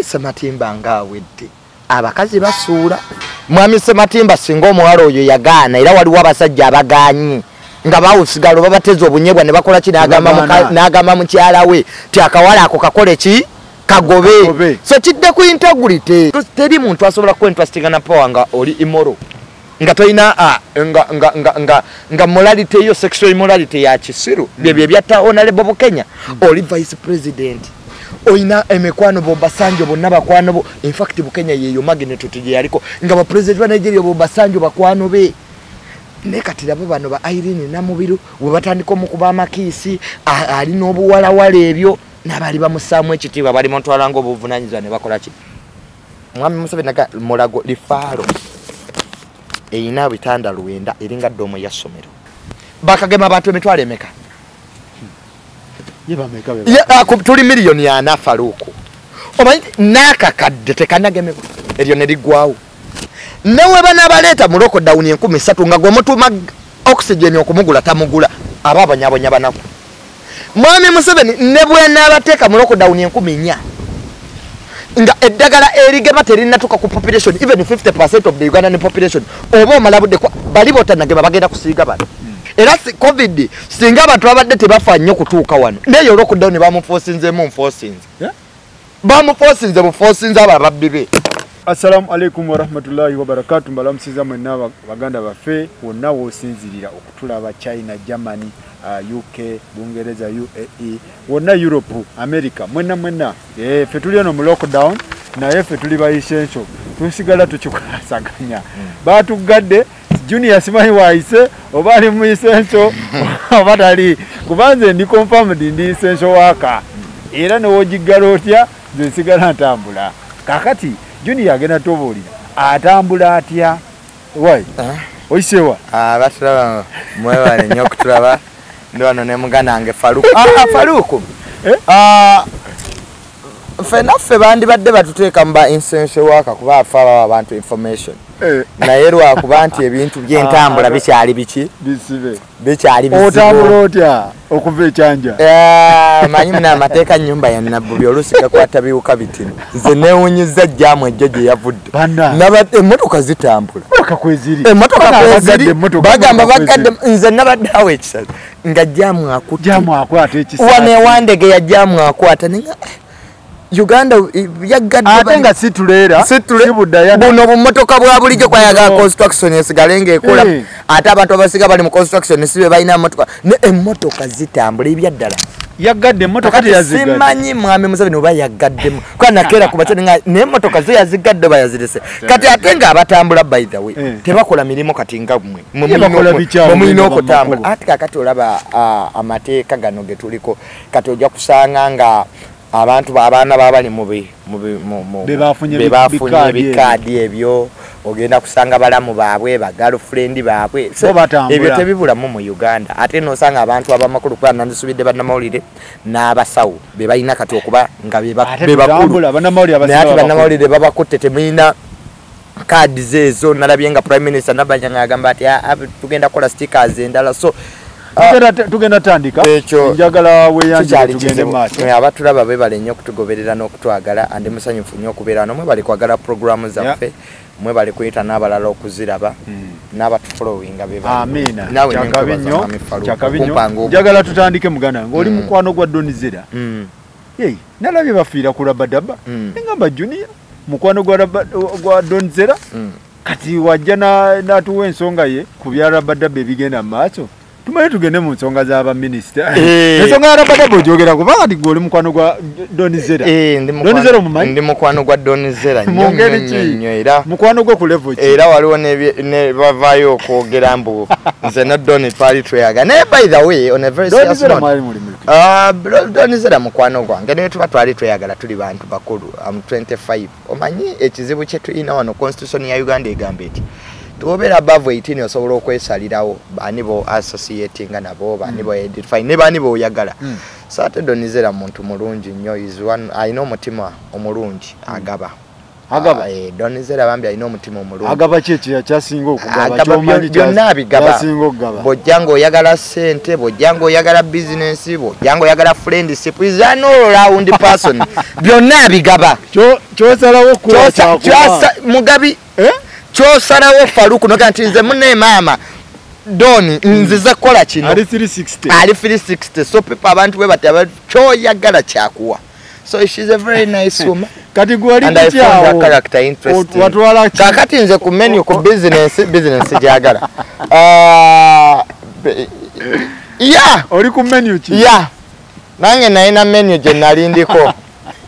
Sematimba ngawedde abakazi basuula mwami Sematimba singa omuwala oyo yagaana era waliwo abasajja abaganyi nga bawusigalo babateza obunyebwa ne bakola n'agamba mukyala we ti akawala ako kakole ki kagobe so kidde ku integrity teri muntu asobola kwentrustinga na power nga oli immoral nga toyina nga morality yo sexual immorality ya kisiru bye byatta honorable Bukenya oli vice president oyina emekwano bo basanjo bonna bakwano bo in fact Bukenya yeyo magnet tuje yaliko nga ba president wa Nigeria bo basanjo bakwano be nekatira bo bano ba Irene na mubiru we batandika mukuba amakisi ali n'obuwala wale ebyo nabali bamusamu ekitiibwa bali montwalanga obuvunanyizwa ne bakola ki mwami Museveni naga mulago lifaro eyina bitanda luwenda eringa domo ya somero bakagema abantu emitwale emeka yeba meka beba ya tuli miliyoni ya nafaruko omanyi nakakadde tekanageme eryo ne ligwawo newe bana baleta mu lockdown 13 nga gwomutuma oxygen okumugula tamugula ababanyabanya banako mwami Museveni ne bwe nabateka mu lockdown 14 nga eddagala erigema terinatuka ku population even 50% of the Ugandan population obo Amulabudde bali botanagema bagenda kusiiga bano era covid singa abantu abadde tebafa nnyo kutuuka wano neyo lockdown bamuforcinzemu bamuforcinze buforcinze ababbi be. Assalamu alaikum wa rahmatullahi wa barakatuh. Mbalamusiza mwenna baganda baffe wonna wosinzirira okutulaba China, Germany, UK, Bungereza, UAE, wonna Europe, America, mwenna ffe tuli eno mu lockdown naye ffe tuli ba essential tusigala tukikwasaganya batugadde junior simanyi waise oba ali mu essential oba tali kubanze ndi confirmed ndi essential worker era newogigala otya nze nsigala ntambula kakati junior agenda tobolira atambula atya wai oisewa batulaba mwewale nnyo okutulaba ndi wano ne muganda wange Faruku Faruku ffe bandibadde batuteeka mu ba essential worker kuba afa abantu information naye lwakuba nti ebintu by'entambula bikyali biki bikyali bizibu otambula otya okuva ekyanja manyi muna amateeka nnyumba ya Nabbubi oluusi gakwata biwuka bitino nze neewunyizza jjaamu ejjo gye yavudde emmotoka zitambula emmotoka kweziri bagamba bagadde nze nabadde awo ekisazi nga jjaamu akwata wanewandege ya jjaamu akwata ninga Uganda yagadde atenga situlera sibudaya buno bumotoka bwa bulijjo kwayaga construction esigalenga ekola ate abantu abasiga bali mu construction sibe balina motoka ne emmotoka zitambula ebyaddala yagadde emmotoka teyazigadde simanyi mwami Museveni oba yagaddemu kwana kera kubacho nga ne emmotoka ze yazigadde bayazirese kati atenga abatambula by the way tebakola milimo kati nga mumino okutambula ate kakati olaba amateeka gano getuliko kati ojja kusanga nga abantu abaana babali mu bebafunye bikaadi ebyo ogenda kusanga balamu baabwe ba girlfriend baabwe ebyo tebibulamu mu Uganda ate nosanga abantu abamakulu kwa nandisubidde bannamawulire n'abasawo be balina kati okuba nga bebakulu bannamawulire babakutte temulina kaadi zezo nalabye nga prime minister nabanyanga agamba ati tugenda kola stickers endala so tugenda tandika njagala weyanje tugende maaso abatulaba bebale nnyo okutugoberera n'okutwagala andi musanyufu nnyo okubeera nomwe bali kwagala programu zaffe mwe bali kuyita n'abalala okuziraba n'abatufollowinga amina kyakabinyo njagala tutandike muganda ng'oli mukwano gwa Donizera nalabye bafiira ku Rabadaba ngamba junior mukwano gwa Donizera kati wajja n'atuwa ensonga ye ku bya Rabadaba ebigenda mu maaso tumale tugende mu nsonga z'aba minister ensonga ya Rabadaba ojogera kuba kati gwe oli mukwano gwa Donizera Donizera omumanyi ndi mukwano gwa Donizera nnyo era mukwano gwe ku level ki era waliwo ne bavaayo okwogera mbu nze ne Doni twali tweyaga naye by the way on a very serious note Donizera mukwano gwange naye tuba twali tweyagala tuli bantu bakulu 25 omanyi ekizibu kye tulina wano constitution ya Uganda egamba eti tobera above 18 osobola okwesalirawo bani bo associating nabo bani bo edify ne bani bo oyagala Sate Donizera muntu mulungi nnyo is one I know mutima omulungi agaba agaba Donizera bambi alina omutima omulungi agaba chechi kyasinga okugaba kyomanyi byonna abigaba kyasinga okugaba bojjango oyagala sente bojjango oyagala business bojjango oyagala friendship is an all round person byonna abigaba kyosalawo mugabi kyosalawo Faruku nokanti nze munne maama Doni nziza kola kino ali 360 ali 360 so people abantu we bataba kyoyagala kyakuwa. So she's a very nice woman. Kati gwali and I found her character interesting. Watwala kakati nze ku menu ku business jagala. Yeah. Oli ku menu ki? Yeah. Nange naina menu je nalindiko.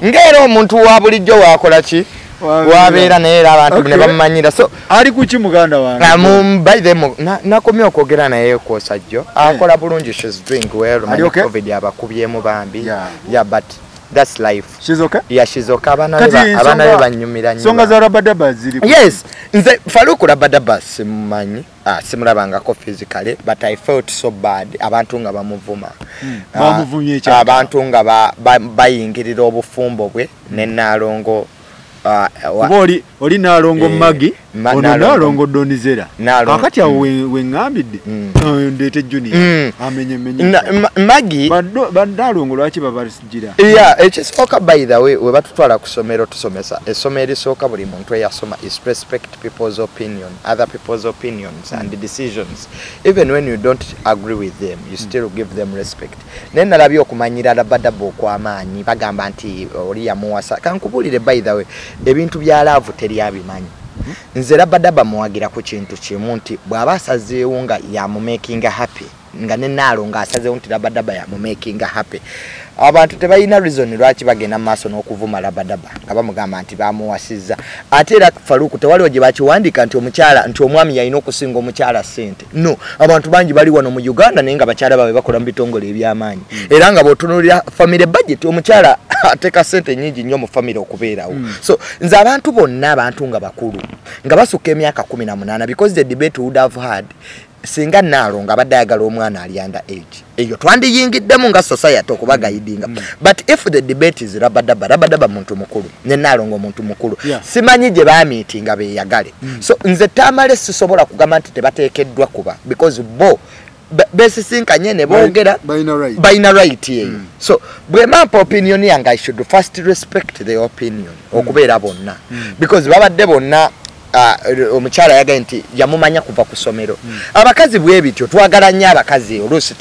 Ngero omuntu wa bulijjo wakola ki? Wabeera naye abantu ne bamanyira. So ali ku ki muganda wange? By them nakomye okwogera naye ko sajjo. Akola bulungi, she's doing well. COVID abakubyemu bambi. Yeah, but that's life. She's okay? Yeah, she's okay. Abana banyumira nnyo. Songa za Rabadaba ziri. Yes. Nze Faruku Rabadaba simanyi. Simulabangako physically, but I felt so bad. Abantu nga bamuvuma. Bamuvumye cyane. Abantu nga bayingirira obufumbo bwe ne Nalongo. Oli Nalongo Magi, ono Nalongo Donizera. Kakati awe ngambidde. Ndete Junior. Amenye Magi. Nalongo lwaki babasigira. Yeah, ekisoka by the way we batutwala ku somero tusomesa. Esomero soka buli muntu eyasoma is respect people's opinion, other people's opinions and decisions. Even when you don't agree with them, you still give them respect. Nena labyo okumanyira Rabadaba okwamaanyi bagamba nti oli yamuwasa. Kankubulire by the way ebintu bya love teri abimanyi. Nze Rabadaba muwagira ku kintu kimu nti bw'abasazeewo nga yamu making happy nga ne Nalongo asazeewo nti Rabadaba yamu making happy. Abantu tebalina reason lwaki bagenda maaso n'okuvuma Rabadaba nga bamugamba nti bamuwasizza. Ate era Faruku tewaliwo gye bakiwandika nti omukyala nti omwami yalina okusinga omukyala ssente. No, abantu bangi bali wano mu Uganda naye nga bakyala babe bakola mu bitongole eby'amaanyi. Era nga bw'otunuulira family budget omukyala ateka ssente nnyingi nnyo mu family okubeerawo. So nze abantu bonna abantu nga bakulu nga basukka emyaka 18 because the debate would have had singa Nalongo abadde ayagala omwana ali under age. Eyo twandiyingiddemu nga society okubagayidinga. But if the debate is Rabadaba muntu mukulu ne Nalongo muntu mukulu, simanyi gye baamiitinga beeyagale. So nze tamale sisobola kugamba nti tebateekeddwa kuba because bo besisinkanye ne boogera bayina right yeyo. So bwe mampa opinion yange I should first respect the opinion okubeera bonna because babadde bonna omukyala yagaye nti yamumanya kuva ku somero. Abakazi bwe bityo twagala nnyo abakazi oluusi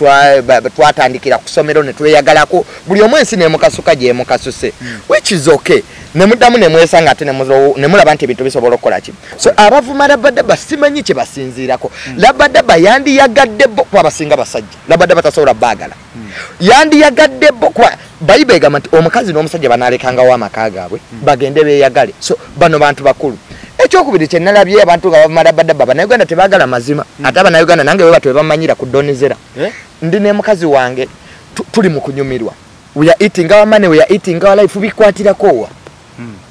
twatandikira ku somero ne tweyagalako buli omu ensi ne mukasuka gye mukasuse which is okay. Ne muddamu ne mwesanga ate ne mulaba nti ebintu bisobola okukola ki. So abavuma Rabadaba simanyi kye basinziirako. Rabadaba yandiyagadde bo kuba basinga basajja. Rabadaba tasobola baagala. Yandiyagadde bo kuba Bayibuli egamba nti omukazi n'omusajja banalekangawo amaka gaabwe bagende beeyagale. So bano bantu bakulu. Ekyokubiri kye nalabye abantu nga bavuma Rabadaba Bannayuganda tebaagala mazima. Ate Abannayuganda nange bwe batwe bamanyira ku Donizera. Ndi ne mukazi wange tuli mu kunyumirwa. We are eating our money, we are eating our life, bikwatirako wa.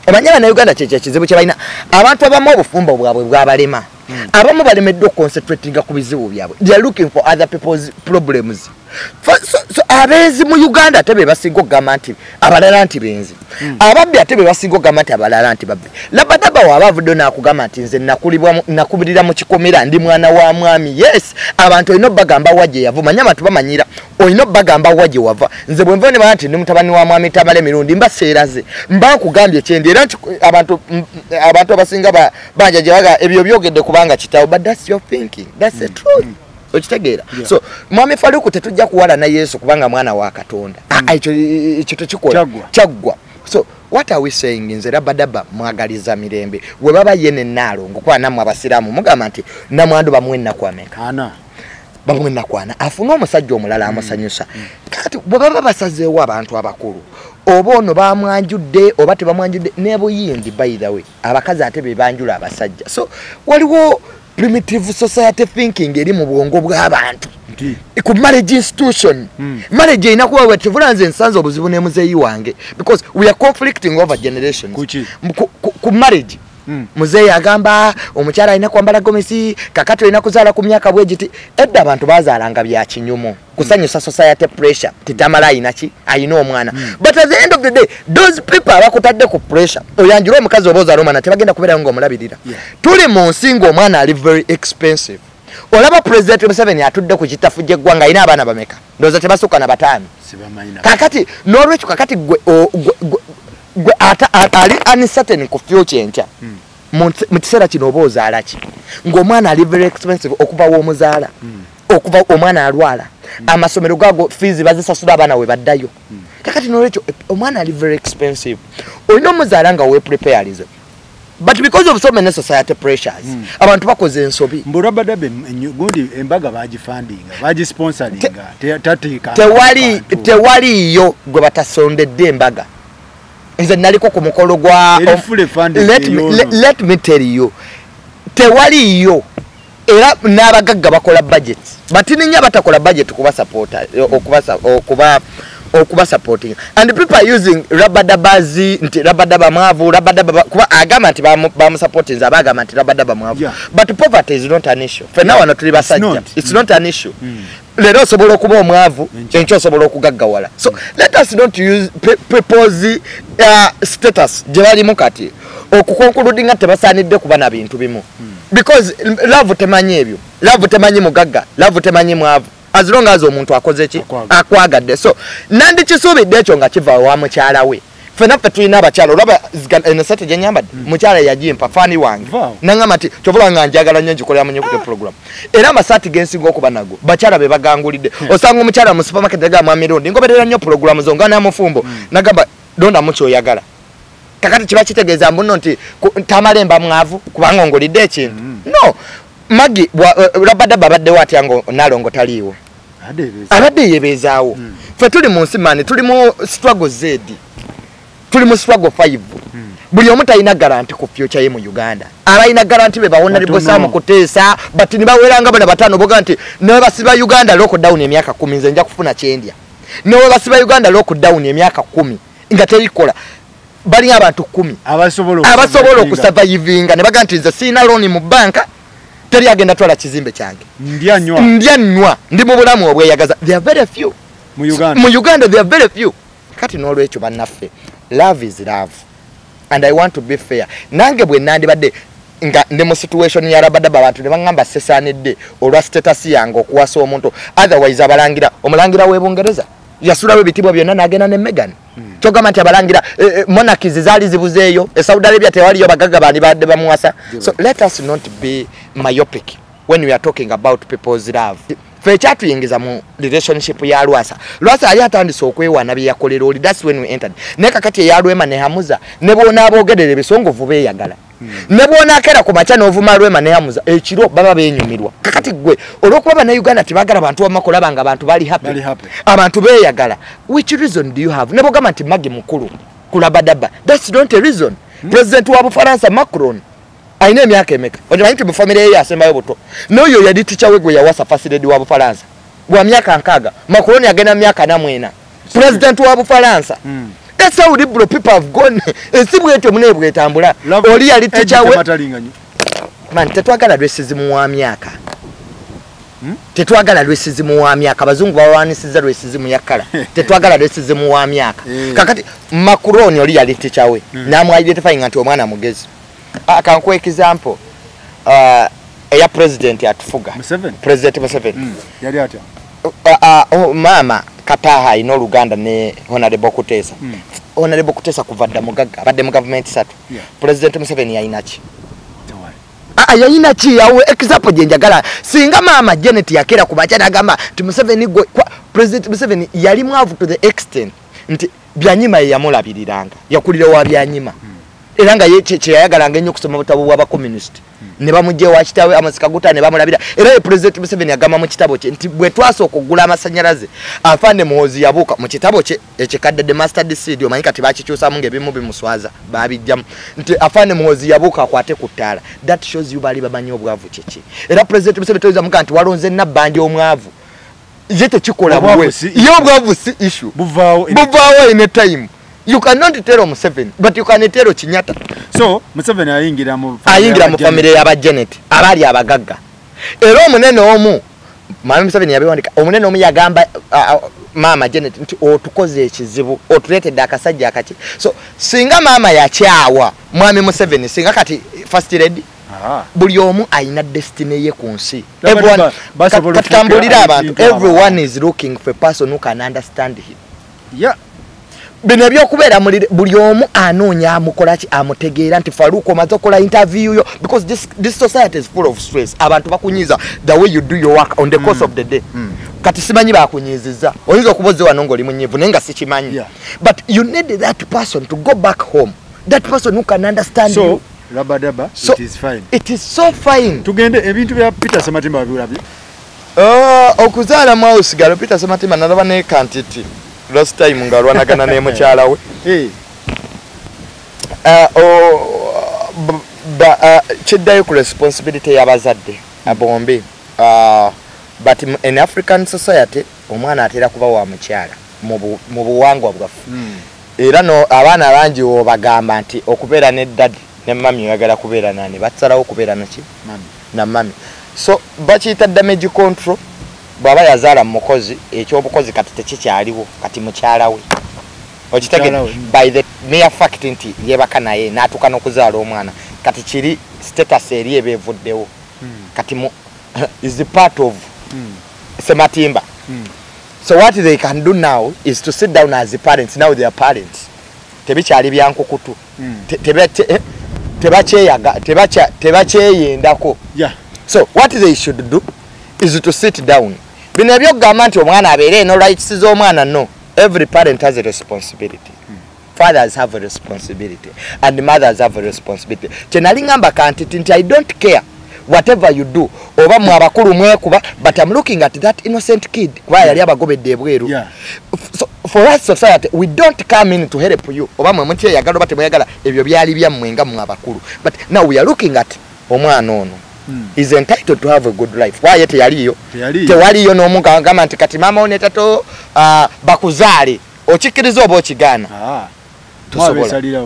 Omanya Abannayuganda kye kizibu kye balina. Abantu abamu obufumbo bwabwe bwabalema. Abamu balemeddwa okuconcentratinga ku bizibu byabwe. They are looking for other people's problems. So abeezi mu Uganda tebe basinga okugamba nti abalala nti benzi. Ababbi ate be basinga okugamba nti abalala nti babbi. Rabadaba wabavudde n'akugamba nti nze nakubirira mu kikomera ndi mwana wa mwami. Yes, abantu olina obbagamba wajje yava. Manya abantu bamanyira olina obbagamba wajje wava. Nze bwe nva ne baba nti ndi mutabani wa mwami Bitabuse-Mirundi mbaseeraze. Mba nkugambye kyendi era nti abantu abasinga banja gye baga ebyo byogedde kubanga kitawo. But that's your thinking. That's the truth. Okitegeera. So mwami Faruku tetujja kuwala na Yesu kubanga mwana wa Katonda. Ekyo tekikola kyaggwa. So what are we saying? Nze Rabadaba mwagaliza mirembe we baba yene Nalongo kwa namwe abasiramu mugamba nti namwandu bamwenna kwameka bamwenna kwana afuna omusajja omulala amusanyusa. Kati bwe baba basazeewo abantu abakulu oba ono bamwanjudde oba tebamwanjudde ne buyindi by the way abakazi ate be banjula abasajja. So waliwo primitive society thinking eri mu bwongo bw'abantu ku marriage institution. Marriage ina kuwa wetuvulanze ensanzo obuzibu ne muzeyi wange because we are conflicting over generations. Ku marriage Muzeeyi agamba omukyala alina kwambala gomesi kakati olina kuzaala ku myaka bwegiti. Edda abantu bazaalanga bya kinyumu kusanyusa society pressure titamala ayina ki ayina omwana. But at the end of the day those people abakutadde ku pressure oyanjira omukazi oboza romana tebagenda kubeera ngo omulabirira. Tuli mu nsingo omwana ali very expensive. Olaba President Museveni atudde ku kitafu gy'eggwanga ayina abaana bameka ndowooza tebasukka na bataano. Kakati n'olwekyo kakati gwe ali uncertain ku future enkya mu kiseera kino oba ozaala ki ng'omwana ali very expensive okuva w'omuzaala okuva omwana alwala amasomero gago fees bazisasula abaana we baddayo. Kakati n'olwekyo omwana ali very expensive olina omuzaala nga wepreparinze. But because of so many society pressures, abantu bakoze ensobi. Mbulabadde gundi embaga bagifundinga, bagisponsoringa, tateeka. Tewali yo gwe batasondedde embaga. Nze naliko ku mukolo gwa let me tell you. Tewali yo era n'abagagga bakola budget. Batininya batakola budget kuba supporter okuba supporting and people are using rabadabazi nti rabadaba mwavu rabadaba kuba agama nti bamu supporting zabagama nti rabadaba mwavu. But poverty is not an issue for now wana tuli basajja. It's not an issue. Lero sobola okuba omwavu enkyo sobola okugaggawala. So let us not use people's status gye bali mukati okukonkuludinga tebasaanidde kuba na bintu bimu because love temanyi ebyo, love temanyi mugagga, love temanyi mwavu. As long as omuntu akoze ki akwagadde. So nandi kisuubidde ekyo nga kiva wa mukyala we. Fena ffe tulina abakyala olaba enesete gye nyambadde mukyala yagimpa faani wange nangamba nti kyovula nga njagala nnyo ngikolera mu nyukuta program era amasaati gensinga okuba nago bakyala be bagangulidde. Osanga omukyala mu supermarket agamba Mirundi ngoberera nnyo program zo nga namufumbo nagamba dondamu kyoyagala. Kakati kiba kitegeeza mbuno nti tamalemba mwavu kubanga ongolidde ekintu. No Magi rabada babadde watya ngo nalongo taliwo. Abadde yebeezaawo. Ffe tuli mu nsi mani tuli mu struggle Z. Tuli mu struggle 5. Buli omu talina garanti ku future ye mu Uganda. Abalina garanti be bawona libosa mu kuteesa but ne baweranga bana batano boga nti ne basiba Uganda lockdown emyaka 10 nze nja kufuna kyendya. Ne basiba Uganda lockdown emyaka 10 nga terikola. Bali abantu 10 abasobola okusurvivinga ne baga nti nze sina loan mu banka. Teri agenda twala kizimbe kyange. Ndyanwa ndi mu bulamu obweyagaza. There are very few. Mu Uganda there are very few. Kati n'olwekyo bannaffe. Love is love. And I want to be fair. Nange bwe nandibadde nga ndi mu situation ya rabadaba abantu ne bangamba sesaanidde olwa status yange okuwasa omuntu. Otherwise omulangira w'Ebungereza yasulawo ebitibwa byonna n'agenda ne Meghan. Kyogamba nti abalangira monarchies zaali zibuzeeyo Saudi Arabia tewaliyo bagagga bandi badde bamuwasa. So let us not be myopic when we are talking about people's love. Fe kyatuyingiza mu relationship ya Lwasa yali atandise okwewana bye yakolera oli. That's when we entered. Ne kakati ya Lwema ne Hamuza ne bona aboogedere bisongovu beeyagala. Ne bona akera ku macha n'ovuma Lwema ne Hamuza ekiro baba beenyumirwa. Kakati gwe olwokuba bana Uganda tebagala abantu amakola banga abantu bali happy. Abantu beeyagala. Which reason do you have? Ne bogamba nti Magi mukulu kulabadaba. That's not a reason. President wa Bufaransa Macron aina emyaka emeka omanyi nti mu family ye asembayo buto n'oyo yali teacher we Gwe yawasa first lady wa Bufaransa gwa myaka nkaga Macron yagenda myaka namwena president wa Bufaransa. That's how liberal people have gone. Esibwe ete munebwe etambula oli yali teacher we man tetwagala lwesizimu wa myaka tetwagala lwesizimu wa myaka abazungu bawanisiza lwesizimu yakala tetwagala lwesizimu wa myaka. Kakati Macron oli yali teacher we namwe identifying nti omwana mugezi. Can quick example ya president atufuga President Museveni yali atya mama kataha ino Luganda ne Honorable Kutesa. Honorable Kutesa kuvadda mugagga badde mu government satu. President Museveni yayinachi yayinachi yawe example je njagala singa mama Janet yakera kubacha nagamba ti Museveni President Museveni yali mwavu to the extent nti byanyima yamulabiriranga yakulira wa byanyima. Eranga yeche yayagalanga ennyo kusoma butabo bwa communist. Ne bamujje wa kitawe amasika guta ne bamulabira. Era President Museveni agamba mu kitabo kye nti bwe twaso okugula amasanyalaze afande muhozi yabuka mu kitabo kye ekikadde the master seed omanyi kati bakikyusa mu ngebimu bimuswaza babijjamu nti afande muhozi yabuka akwate kutala. That shows you bali bamanyi obwavu kiki. Era President Museveni toyiza mukanti walonze nabbandi omwavu yete kikola bwe yo obwavu si issue buvaawo in a time You cannot tell Museveni, but you can tell Chinyata. So Museveni ayingira mu family y'aba Janet abali abagagga. Era omunene omu Mama Museveni yabewandika omunene omu yagamba Mama Janet nti otukoze ekizibu otuletedde akasajja akati. So singa mama yakyawa Mwami Museveni singa kati first lady buli omu ayina destiny ye ku nsi. Everyone is looking for a person who can understand him. Yeah. Bino ebyokubeera buli omu anoonya amukola ki amutegeera nti Faruko omaze okola interview yo because this society is full of stress. Abantu bakunyiza the way you do your work on the course of the day. Kati simanyi bakunyiziza. Oyinza okuboze wano ng'oli munyivu naye nga sikimanyi. But you need that person to go back home. That person who can understand you. Rabadaba, so, it is fine. It is so fine. Tugende ebintu bya Peter Sematimba babirabye. Okuzaala mwawo sigalo Peter Sematimba nalaba ne kantiti. Last time ngalwanagana ne mukyala we. Kiddayo ku responsibility y'abazadde abombi. But in African society omwana atera kuba wa mukyala mu buwangwa bwaffe. Era no abaana bangi obagamba nti okubeera ne daddy ne mami oyagala kubeera nani batsalawo kubeera naki na mami. So bakiyita damage control. Baba yazaala mukozi ekyobukozi kati tekikyaliwo kati mukyala we okitegedde by the mere fact nti yebaka naye n'atuuka n'okuzaala omwana kati kiri status eri ebevuddewo kati is the part of Sematimba. So what they can do now is to sit down as the parents. Now they are parents. Tebikyali byankukutu tebakyeyendako. So what they should do is to sit down. Bino ebyokugamba nti omwana abeere no rights z'omwana no. Every parent has a responsibility. Fathers have a responsibility and mothers have a responsibility. Kyenali ngamba kantiti nti I don't care whatever you do oba mu abakulu mwekuba but I'm looking at that innocent kid kuba yali abagobedde ebweru. So for us society we don't come in to help you oba mwe muti yagala oba temweyagala ebyo byali byammwe nga mu abakulu but now we are looking at omwana ono is entitled to have a good life. Why teyaliyo tewaliyo n'omuntu agamba nti kati mama one tato bakuzaale okikkiriza oba okigaana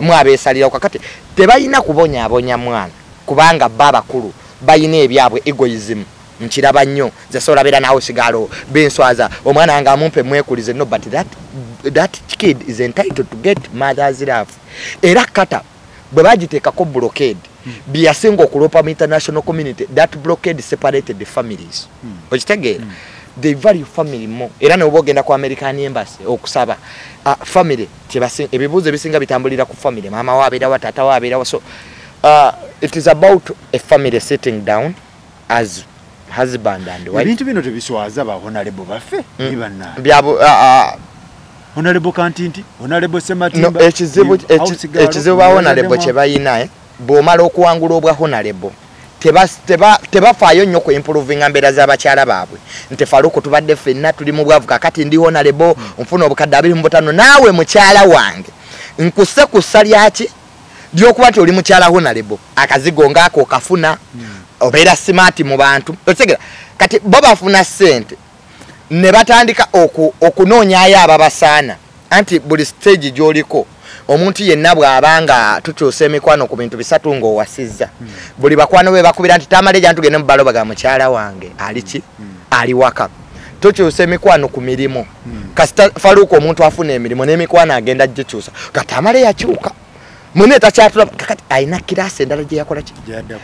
mwabeesalirawo kakati tebalina kubonyaabonya mwana kubanga babakulu bayina ebyabwe egoism nkiraba nnyo nze soolabira naawe sigalo benswaza omwana wange amumpe mwekulize no but that kid is entitled to get mother's love. Era kata bwe bagiteekako blockade biyasinga okulopa mu international community that blockade separated the families. Okitegeera they value family more. Era ne bogenda ku American embassy okusaba family ebibuuzo ebisinga bitambulira ku family mama waabeerawo taata waabeerawo. So it is about a family sitting down as husband and wife. Ebintu bino tebiswaza ba honorable baffe nibanna honorable Kantinti honorable Sematimba. No, ekizibu ba honorable kye bayina bw'omala okuwangula obwa honorable tebafaayo nnyo ku improving embeera z'abakyala baabwe nti Faruko tubadde ffenna tuli mu bwavu kakati ndi honorable nfuna obukadde 25 naawe mukyala wange nkuse kussa lyaki lyokuba nti oli mukyala honorable akazigo ngaako okafuna obeera smart mu bantu otegera kati bo bafuna ssente ne batandika okunoonyayo ababasaana anti buli stage gy'oliko omuntu yenna bw'abanga tukyusa emikwano ku bintu bisatu ng'owasizza buli bakwano be bakubira nti tamale jantu tugende mu baloba ga mukyala wange ali ki ali waka tukyusa emikwano ku mirimu kasita Faruko omuntu afuna emirimu n'emikwano agenda gikyusa katamale yakyuka mune takyatula kakati ayina kirasi endala gye yakola ki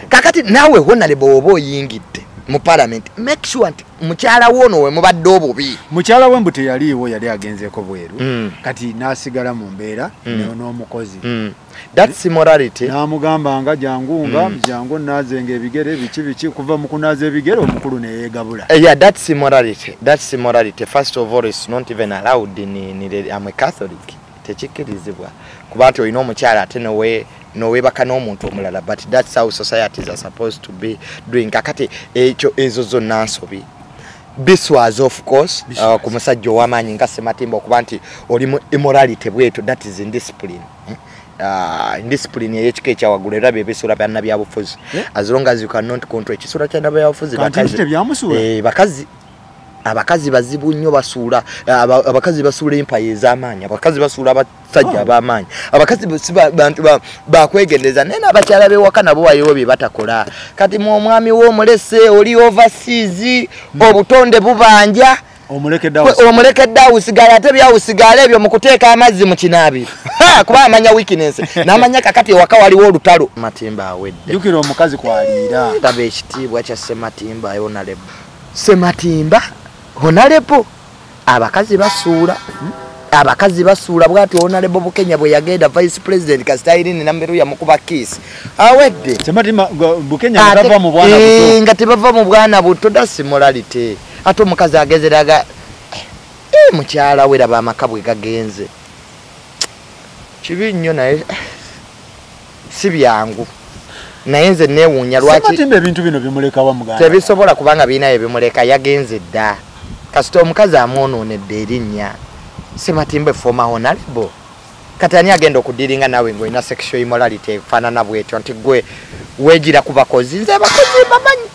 kakati naawe honorable oba oyingidde mu parliament make sure nti mukyala wono we mubadde obubi mukyala we mbute yaliiwo yali agenzeeko bweru kati n'asigala mu mbeera n'omukozi that's immorality n'amugambanga jangu naazenga ebigere biki kuva mu kunaaza ebigere omukulu neyeegabula. Yeah, that's immorality. First of all, it's not even allowed in I'm a Catholic. Tekikirizibwa kuba nti olina omukyala ate noweebaka n'omuntu omulala but that's how societies are supposed to be doing. Kakati ezo zonna nsobi biswaza of course ku musajja ow'amaanyi nga Sematimba okuba nti oli mu immorality bwetu that is indiscipline. Indiscipline y'ekika ekyawaggulu era byebisula byanabyabufuzi as long as you cannot control ekisula kyanabyabufuzi bakazi abakazi bazibu nnyo basuula abakazi basuula empaya ez'amaanyi abakazi basuula abasajja ab'amaanyi abakazi bantu bakwegendeza naye n'abakyala b'ewaka nabo waliwo bye batakola kati mu omwami w'omulese oli overseas obutonde bubanja omulekedde awusigala ate byawusigala ebyo mu kuteeka amazzi mu kinaabiro kuba amanya weakness n'amanya kakati ewaka waliwo olutalo Matimba awedde jukira omukazi kwaliira taba ekitiibwa kya Sematimba Honorable Sematimba Honorable abakazi basuula bwati Honorable Bukenya bwe yagenda Vice President Kasitayini Namberu yamukuba kiss awedde Sematimba Bukenya bava mu bwana buto nga tebava mu bwana buto dasi morality ate omukazi agezeraga mukyala we raba amakabwe gagenze kibi nnyo naye si byangu naye nze neewuunya lwaki Sematimba ebintu bino bimuleka wa muganda tebisobola kubanga birina ebimuleka yagenze dda kasita omukazi amwonoonedde erinnya Sematimba former Honorable kati ani agenda okudiringa nawe ng'olina sexual immorality efaanana bwetyo nti gwe weegira ku bakozi nze abakozi bamanyi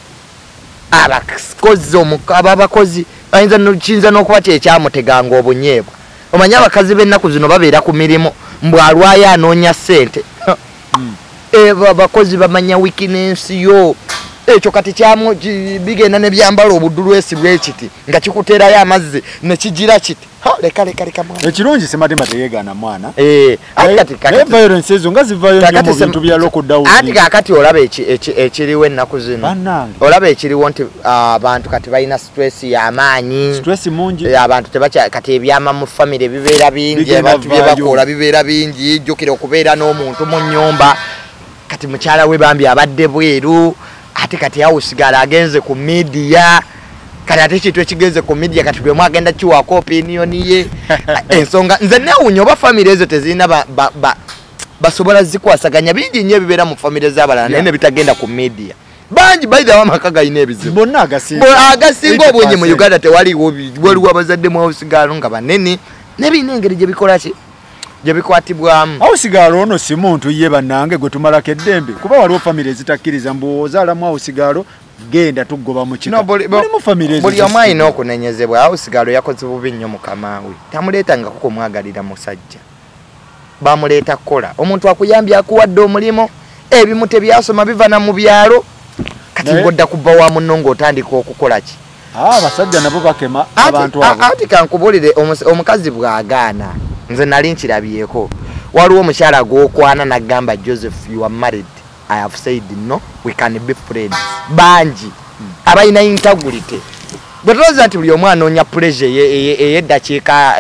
abakozi kiyinza n'okuba kyekyamuteganga obunyeebwa omanyi abakazi b'ennaku zino babeera ku mirimu mbwalwayo anoonya ssente abakozi bamanya weakness yo ekyo kati kyamu bigenda ne byambala obuddulu esibwe kiti nga kikuteerayo amazzi ne kigira kiti leka mwana ekirungi Sematimba teyeegaana mwana violence ezo nga zivaayo nnyo mu bintu bya lockdown ati kakati olaba ekiriwo ennaku zino olaba ekiriwo nti abantu kati balina stress y'amaanyi stress mungi abantu kati ebyama mu famire bibeera bingi abantu bye bakola bibeera bingi jjukira okubeera n'omuntu mu nnyumba kati mukyala we bambi abadde bweru ate kati awusigala agenze ku media kati ate kitu ekigenze ku media kati bwe mwagenda kiwako opinion ye ensonga nze neewuunya oba famire ezo tezirina basobola zikwasaganya bingi nnyo ebibeera mu famire z'abalala naye ne bitagenda ku media bangi bayiza amaka galina ebizibu bonna agasinga obwenyi mu Uganda tewaliwo abazadde mu awusigalo nga banene nebirina engeri gye bikola ki gye bikwatibwamu awusigalo ono si muntu ye bannange gwe tumalako eddembe kuba waliwo famire ezitakkiriza mbu ozaalamu awusigalo genda tugoba mu kika mulimu famire buli omu alina okunenyezebwa awusigalo yakoze bubi nnyo mukama we tamuleetangako kumwagalira musajja bamuleeta kukola omuntu akuyambye akuwadde omulimu ebimu tebyasoma bivana mu byalo kati ngodda kubba wa munno ng'otandika okukola ki abasajja nabo bakema abantu abo ati kankubulire omukazi bw'agaana nze nali nkirabyeko waliwo omukyala gw'okwana n'agamba Joseph you are married I have said no we can be friends bangi abalina integrity bwetulowooza nti buli omu anoonya pressure ey'eddakiika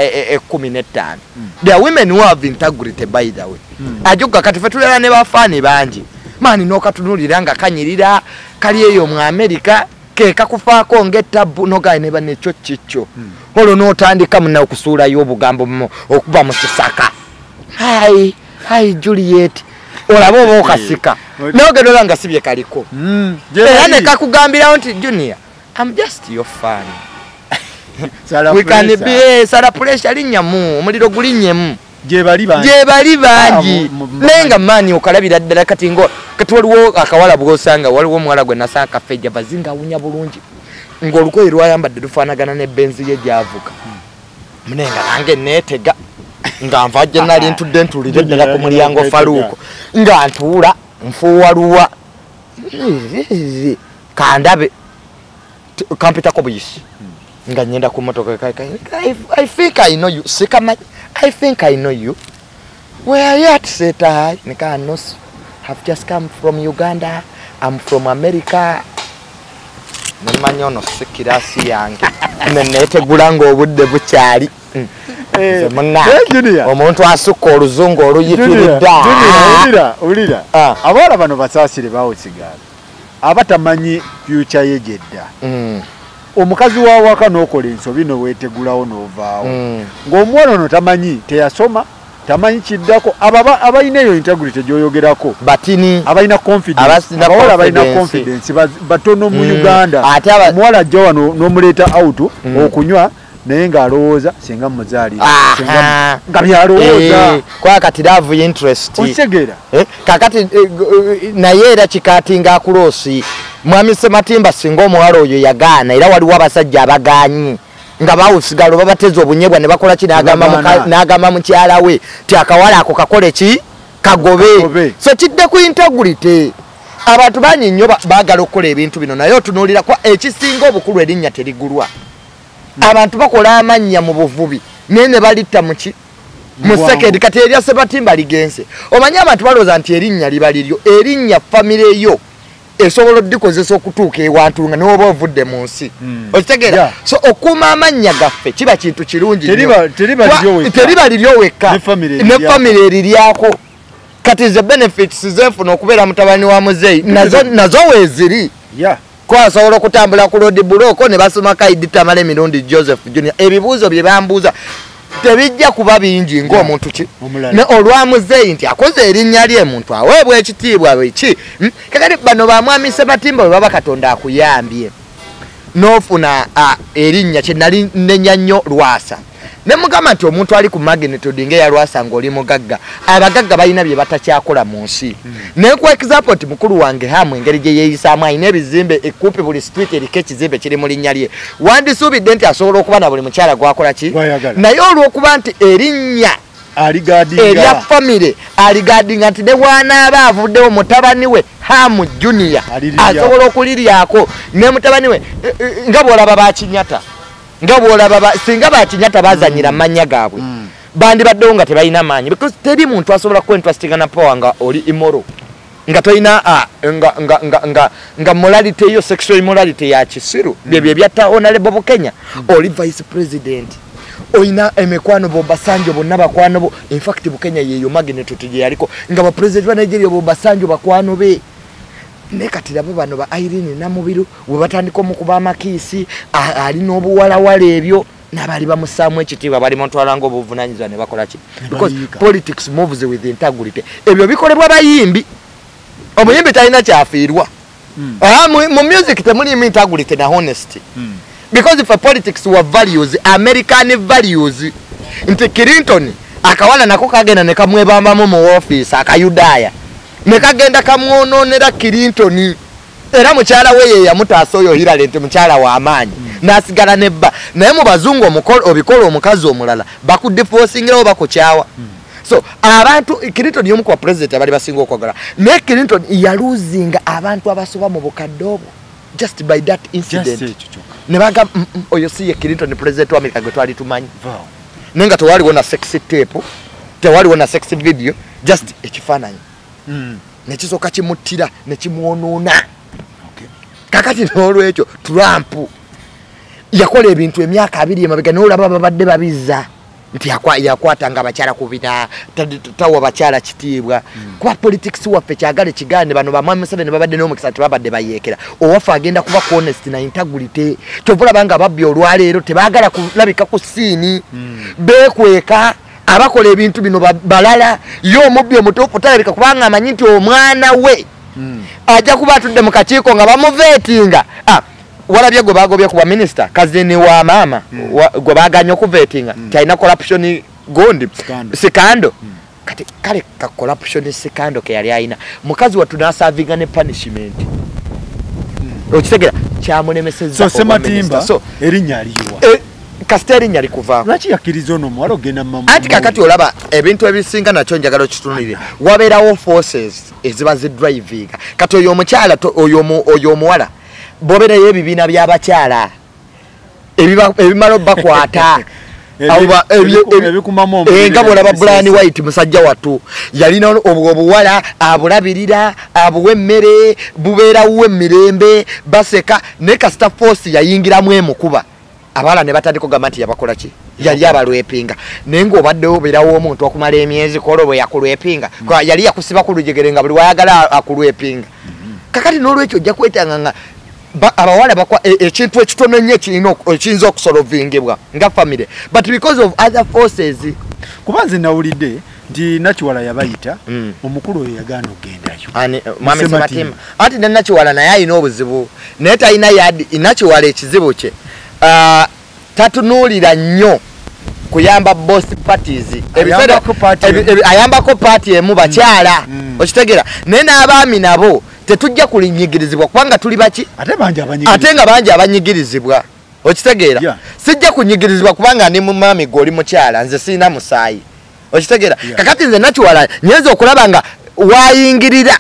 15 there are women who have integrity by the way ajogga kati ffe tulera ne bafaani bangi maani n'okatunulira nga kanyirira kali eyo mu America kekakufaako ng'ettabu nogaye ne banekyo kikyo olwo n'otandika muna okusuulayo obugambo okuba mu kisaka hi Juliet olaba oba okasika n'ogenda olaba nga sibye kaliko era ne kakugambirawo nti Junior I'm just your fan we can be Sara pressure linnyamu omuliro gulinnyemu gye bali bangi naye nga maani okalabira ddala kati waliwo akawala bw'osanga waliwo omuwala gwe nasanga kafejja bazinga awunya bulungi ng'olugoye lwayambadde lufaanagana ne benzi ye gy'avuga naye nga nange neetega nga nvajje nali ntudde ntulire ddala ku mulyango Faluuko nga ntuula nfuuwaluwa kandabe kampitako buyisi nga nyenda ku motoka I think I know you sikamanyi I think I know you where are you at Seta nika no have just come from Uganda I'm from America nemanya ono sikirasi yange nenetegula ng'obudde bukyali omuntu asukka oluzungu oluyitiridda ulira abawala bano basaasire bawusigala abatamanyi future ye gyedda omukazi wa waka n'okola ensobi noweetegulawo n'ovaawo ng'omuwala ono tamanyi teyasoma tamanyi kiddako abalina eyo integrity gy'oyogerako batini abalina confidence abawala balina confidence batono mu Uganda omuwala ajja wano n'omuleeta out okunywa naye ng'alowooza singa muzaalira nga byalowooza kwa kati love interest okitegera kakati naye era kikati ng'akuloosi mwami Sematimba singa omuwala oyo yagaana era waliwo abasajja abaganyi nga bawusigalo babateza obunyebwa ne bakola n'agamba mukyala we ti akawala ako kakole ki kagobe so kidde ku integrity abantu banyi nnyo baagala okukola ebintu bino naye otunuulira kwa ekisinga obukulu erinnya terigulwa abantu bakola amannya mu buvubi naye ne balitta muki musekendi kati erya Sematimba ligense omanyi abantu balooza nti erinnya liba liryo erinnya famire yo esobola oddikozesa okutuuka ewantu nga niwoba ovudde mu nsi okitegeera so okuuma amannya gaffe kiba kintu kirungi teriba liryo wekka ne famire eriryako kati ze benefits zenfuna okubeera mutabani wa muzeeyi nazo weeziri kwasobola okutambula ku road buloko ne basoma kaidi tamale mirundi Joseph Junior ebibuuzo bye bambuuza tebijja kuba bingi ng'omuntu ki ne olwamuzeeyi nti akoze erinnya lye muntu aweebwa ekitiibwa bweki kakati bano bamwami Sematimba bwe baba Katonda akuyambye n'ofuna erinnya kye nali nnenya nnyo Lwasa ne mugamba nti omuntu ali ku magnitude ng'eya Lwasa ng'oli mugagga abagagga balina bye batakyakola mu nsi ne ku example nti mukulu wange hamu engeri gye yeeyisaamu alina ebizimbe ekuupi buli street eriko ekizimbe kiri mu linnya lye wandisuubidde nti asobola okuba na buli mukyala gwakola ki naye olw'okuba nti erinnya erya famire aligadinga nti ne bw'anaaba avuddewo mutabani we Hamu Junior asobola okuliryako ne mutabani we nga bw'olaba bakinyata nga bw'olaba singa bakinyata bazanyira amannya gaabwe bandi baddewo nga tebalina maanyi because teri muntu asobola kwentrustinga na power nga oli immoral nga toyina nga morality yo sexual immorality ya kisiru byebyo byatta honorable Bukenya oli vice president oyina emikwano bo Basanjo bonna bakwano bo in fact Bukenya yeyo magnitude gye yaliko nga ba president wa Nigeria bo Basanjo bakwano be nekatira bo bano ba Irene Namubiru we batandika omukuba amakiisi ali n'obuwalawala ebyo nabali bamusaamu ekitiibwa bali mutwalango obuvunanyizibwa ne bakola ki because politics moves with integrity ebyo bikolebwa bayimbi omuyimbi talina kyafiirwa mu music temuli integrity na honesty because if a politics were values American values nti Clinton akawala nako kagenda ne kamwebambamu mu office akayudaya ne kagenda kamwononera Clinton era mukyala we ye yamutaasa oyo Hillary nti mukyala wa amaanyi nasigala nebba naye mu bazungu obikola omukazi omulala bakudiforcingirawo bakukyawa so abantu Clinton yomu kwa president abali basinga okwagala ne Clinton yaluzinga abantu abasoba mu bukadde obwo just by that incident ne baga oyo si ye Clinton president wa America gwe twali tumanyi nenga tewaliwo na sexy tape tewaliwo na sexy video just ekifaananyi nekisooka kimuttira ne kimwonoona kakati n'olwekyo Trump yakola ebintu emyaka 2 emabega n'olaba babadde babizza nti yakwatanga abakyala kubina tawa bakyala kitiibwa kwa politics waffe kyagale kigande bano bamwami Museveni babadde n'omukisa tebabadde bayeekera owafa agenda kuba honest na integrity tovula banga babbi olwaleero tebaagala kulabika ku siini beekweka abakola ebintu bino balala yo omubbi omutuufu talabika kubanga amanyi nti omwana we ajja kuba atudde mu kakiiko nga bamuveetinga walabye gwe bagobye kuba minister kazini wa mama gwe baganya okuveetinga talina corruption gondi sikando kati kale ka corruption sikando ke yali ayina mukazi watu nasavinga ne punishment okitegera kyamulemesezza so Sematimba erinnya aliwa kasteri nyali kuva laki yakiriza ono mwalo genda mamu ati kakati olaba ebintu ebisinga nakyo njagala kitunulire wabeerawo forces eziba zidriving kati oyo omukyala oyo omuwala bobera yebibiina byabakyala ebimalo bakwata nga bwolaba Brian White musajja watu yalina obuwala abulabirira abuwa emmere bubeerawo emirembe baseka ne kasita force yayingiramu emukuba abala ne batandika gamba nti yabakola ki yali abalwepinga naye ng'obaddewo obeerawo omuntu okumala emyezi kola bwe yakulwepinga yali yakusiba ku lujegere nga buli wayagala akulwepinga kakati n'olwekyo ojja kwetanga nga abawala bakwa ekintu ekitono ennyo ekiyinza okusolovingibwa nga family but because of other forces kuba nze nawulidde nti Nakiwala yabayita omukulu oyo yagaana ogendayo mwami Sematimba ati ne Nakiwala naye alina obuzibu naye talina yadi Nakiwala ekizibu kye tatunuulira nnyo kuyamba boss parties ayambako party emu bakyala okitegera naye n'abaami nabo tetujja kulinyigirizibwa kubanga tuli baki ate nga bangi abanyigirizibwa okitegeera sijja kunyigirizibwa kubanga ndi mumami goli mukyala nze sirina musaayi okitegeera kakati nze nakiwala nyenza okulaba nga wayingirira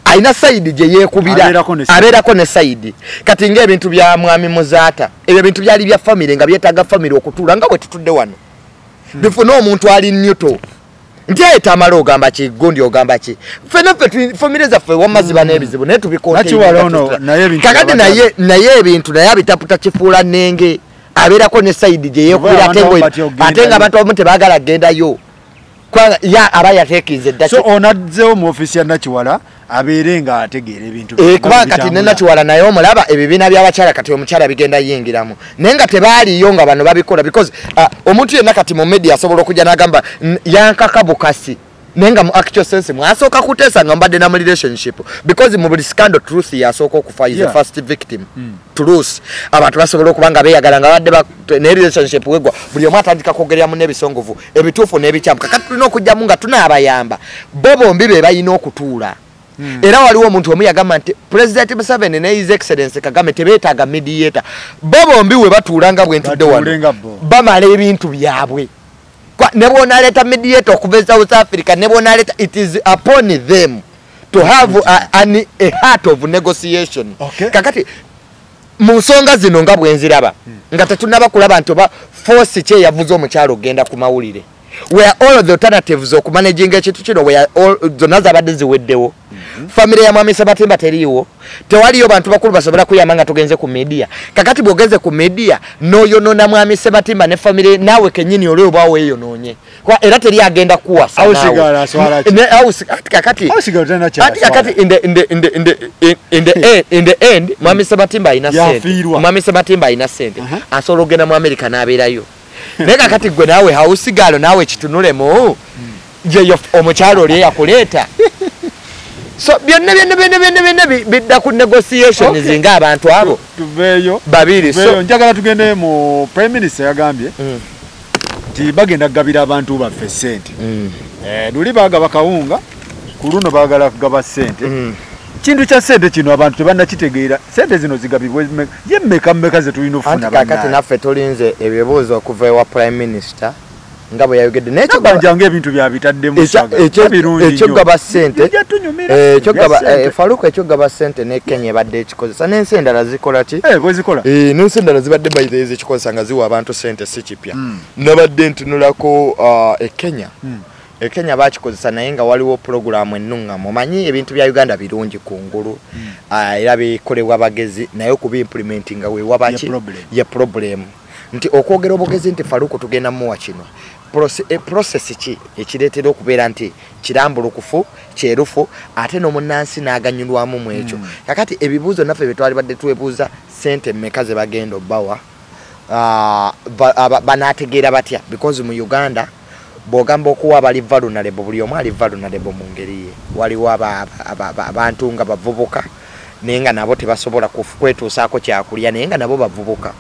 aina saidi gye yeekubira abeerako ne saidi kati ng'ebintu bya mwami Muzaata ebyo bintu byali bya famire nga byetaaga famire okutuula nga bwe tutudde wano bifune omuntu ali nnyuto nti ayita amala ogamba ki gundi ogamba ki fenaffe famire zaffe wamaziba n'ebizibu naye tubikonkakati naye ebintu naye abitaputa kifuula nnenge abeerako ne saidi gye yeekubira ate nga abantu abamu tebaagala gendayo aba yateekinze dda so onadzewo mu ofisi ya Nakiwala abeere nga ategeera ebintu kubanga kati ne Nakiwala naye omulaba ebibiina by'abakyala kati omukyala bigenda yingiramu naye nga tebaaliyo nga bano babikola because omuntu yenna kati mu media asobola okujja n'agamba yankaka bukasi naye nga mu actual sense mwasooka kuteesa nga mbadde na mu relationship because mu buli scandal truth yasooka okufa is the first victim truth abantu basobola okuba nga beeyagala nga badde ne relationship wegwa buli omu atandika kwogereramu n'ebisongovu ebituufu n'ebikyamu kakati tulina okujjamu nga tunaabayamba bo bombi be balina okutuula era waliwo omuntu omu yagamba nti President Museveni ne His Excellency Kagame tebeetaaga mediator bo bombi we batuula nga bwe ntudde wano bamala ebintu byabwe ne bonaleta mediator okuva South Africa ne bonaleta it is upon them to have a heart of negotiation kakati mu nsonga zino nga bwenziraba nga tetunaba kulaba nti oba force kye yavuze omukyalo ogenda ku mawulire where all of the alternatives okumanaging ekintu kino where all zonna zabadde ziweddewo family ya mwami Sematimba teriiwo tewaliyo bantu bakulu basobola kuyamba nga tugenze ku media kakati bwogeze ku media noyonoona mwami Sematimba ne family naawe kenyini olwo bawe eyonoonye kwa era teri agenda kuwasa kakati in the end mwami Sematimba ina sente asobola ogenda mu America n'abeerayo nega kati gwe nawe hausigalo nawe kitunulemu je omukyalo oli yakuleeta so byonna bidda ku negotiation zinga abantu abo tuveyo babiri so njagala tugende mu prime minister yagambye ti bagenda gabira abantu baffe sente luli bagaba kawunga ku luno bagala kugaba sente kintu kya sente kino abantu tebannakitegeera sente zino zigabibwe yemmeka ze tulina ofuna kati naffe tulinze ebibuuzo okuva ewa prime minister nga bwe yayogedde nekyo banjanga ebintu byabitaddemu ekyogaba sente Faruku ekyogaba sente ne Kenya ebadde ekikozesa n'ensi endala zikola ki n'ensi endala zibadde bayite ezikikozesa nga ziwa abantu sente si kipya nabadde ntunulako Kenya Kenya bakikozesa naye nga waliwo program ennungamu omanyi ebintu bya Uganda birungi kungulu era bikolebwa abagezi naye okubimplementinga weewa baki ye problem nti okwogera obugezi nti Faruku tugenda muwa kino process ki ekireetera okubeera nti kirambulukufu kyerufu ate n'omunnansi n'aganyulwamu mu ekyo kakati ebibuuzo naffe bye twali badde twebuuza sente mmeka ze bagenda obbawa banaategeera batya because mu Uganda bwogamba okuwa abali vulnerable buli omu ali vulnerable mu ngeri ye waliwo abantu nga bavubuka naye nga nabo tebasobola kwetuusaako kyakulya naye nga nabo bavubuka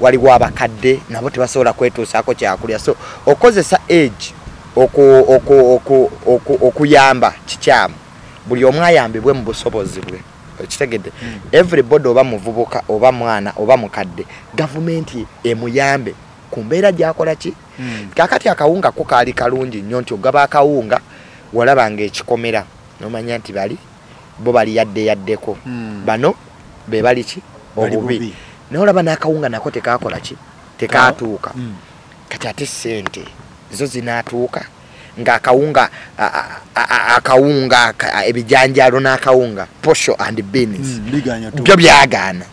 waliwo abakadde nabo tebasobola kwetuusaako kyakulya so okozesa age okuyamba kikyamu buli omu ayambibwe mu busobozi bwe kitegedde everybody oba muvubuka oba mwana oba mukadde gavumenti emuyambe ku mbeera gyakola ki kakati akawunga ko kaali kalungi nnyo nti ogaba akawunga walabanga ekikomera nomanya nti bo bali yaddeko bano be bali ki obubi naye olaba n'akawunga nako tekakola ki tekatuuka kati ate sente zo zinaatuuka ng'akawunga ebijanjalo n'akawunga posho and beans byo byagaana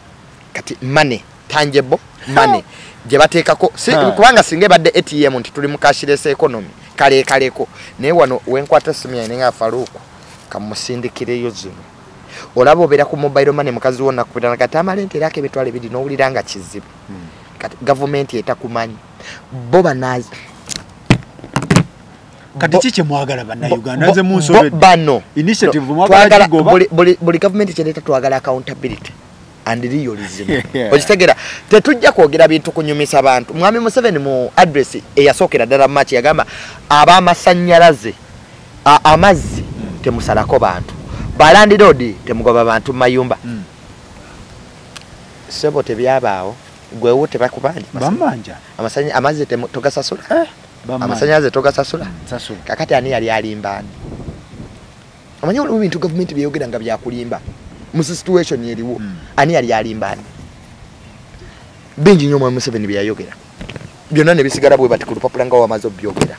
kati money tangible money gye bateekako kubanga singa ebadde ATM nti tuli mu cashless economy kalekaleko naye wano wenkwata simu yange nga Faruku kamusindikireyo zino olaba obeera ku mobile money mukazi wonna kupitana kati amalente yake bitwale bidi n'owulira nga kizibu kati gavumenti etakumanyi bo banazi kati kiki mwagala bannayuganda nze munsobe bano initiative mwagala buli gavumenti kyaleeta twagala accountability and realism okitegera tetujja kwogera bintu kunyumisa abantu mwami Museveni mu address eyasookera ddala mu March yagamba ab'amasannyalaze amazzi temusalako bantu balandi road temugoba bantu mayumba sebo tebyabaawo gwewo tebakubanja bamanja amasanya amaze togasasula amasanya aze togasasula kakati ani yali alimbani amanyo ebintu government byeyogera nga byakulimba mu situation yeriwo ani yali alimbani bingi nyo mu 7 byayogera byonna ne bisigala bwe bati ku lupapula nga wamaze byogera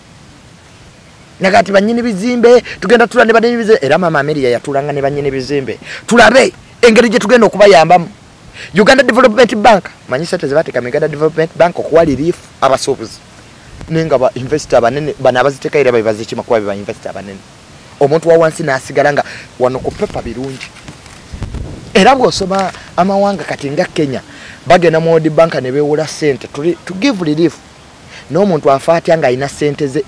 nagati banyine bizimbe tugenda tula ne badeni bize era mama Ameria yatulanga ne banyine bizimbe tulabe engeri gye tugenda okubayambamu Uganda Development Bank manyi sente zebatika Uganda Development Bank okuwali relief abasuubuzi nenga ba investor banene bana abaziteka ira babazikima kwa ba investor banene omuntu wa wansi nasigala nga wano ku pepa birungi era ng'osoma amawanga kati nga Kenya bagenda mu World Bank ne bewola sente to give relief n'omuntu afaatya nga ayina sente ze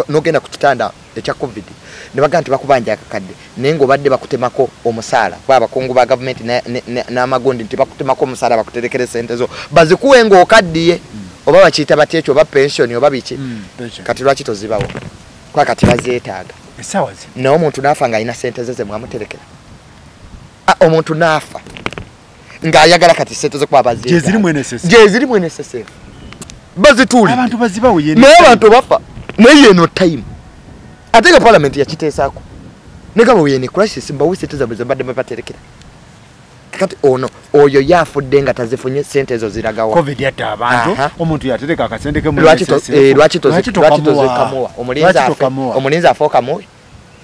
nogenda ku kitanda ekya covid ne bagamba nti bakubanja akakadde naye ng'obadde bakutemako omusaala kwa abakungu ba government n'amagondi nti bakutemako omusaala bakuterekere sente zo bazikuwe ng'okaddiye oba bakiyita batya ekyo oba pension oba biki kati lwaki tozibawo kwa kati bazeetaaga esawazi naye omuntu n'afa ng'alina sente ze mwamuterekera omuntu n'afa ng'ayagala kati sente zo kuba bazeetaaga gyezirimu NSSF bazituuli abantu bazibawo naye abantu bafa naye eno time ate nga parliament yakiteesaako ne gaba weyeni crisis mbawe sente zaabwe ze badde baterekera kati ono oyo yafudde nga tazifunye sente ezo ziragawa covid yatta abantu omuntu yatereka akasente ke mu lwaki tozekamuwa omulinzi afooka muwe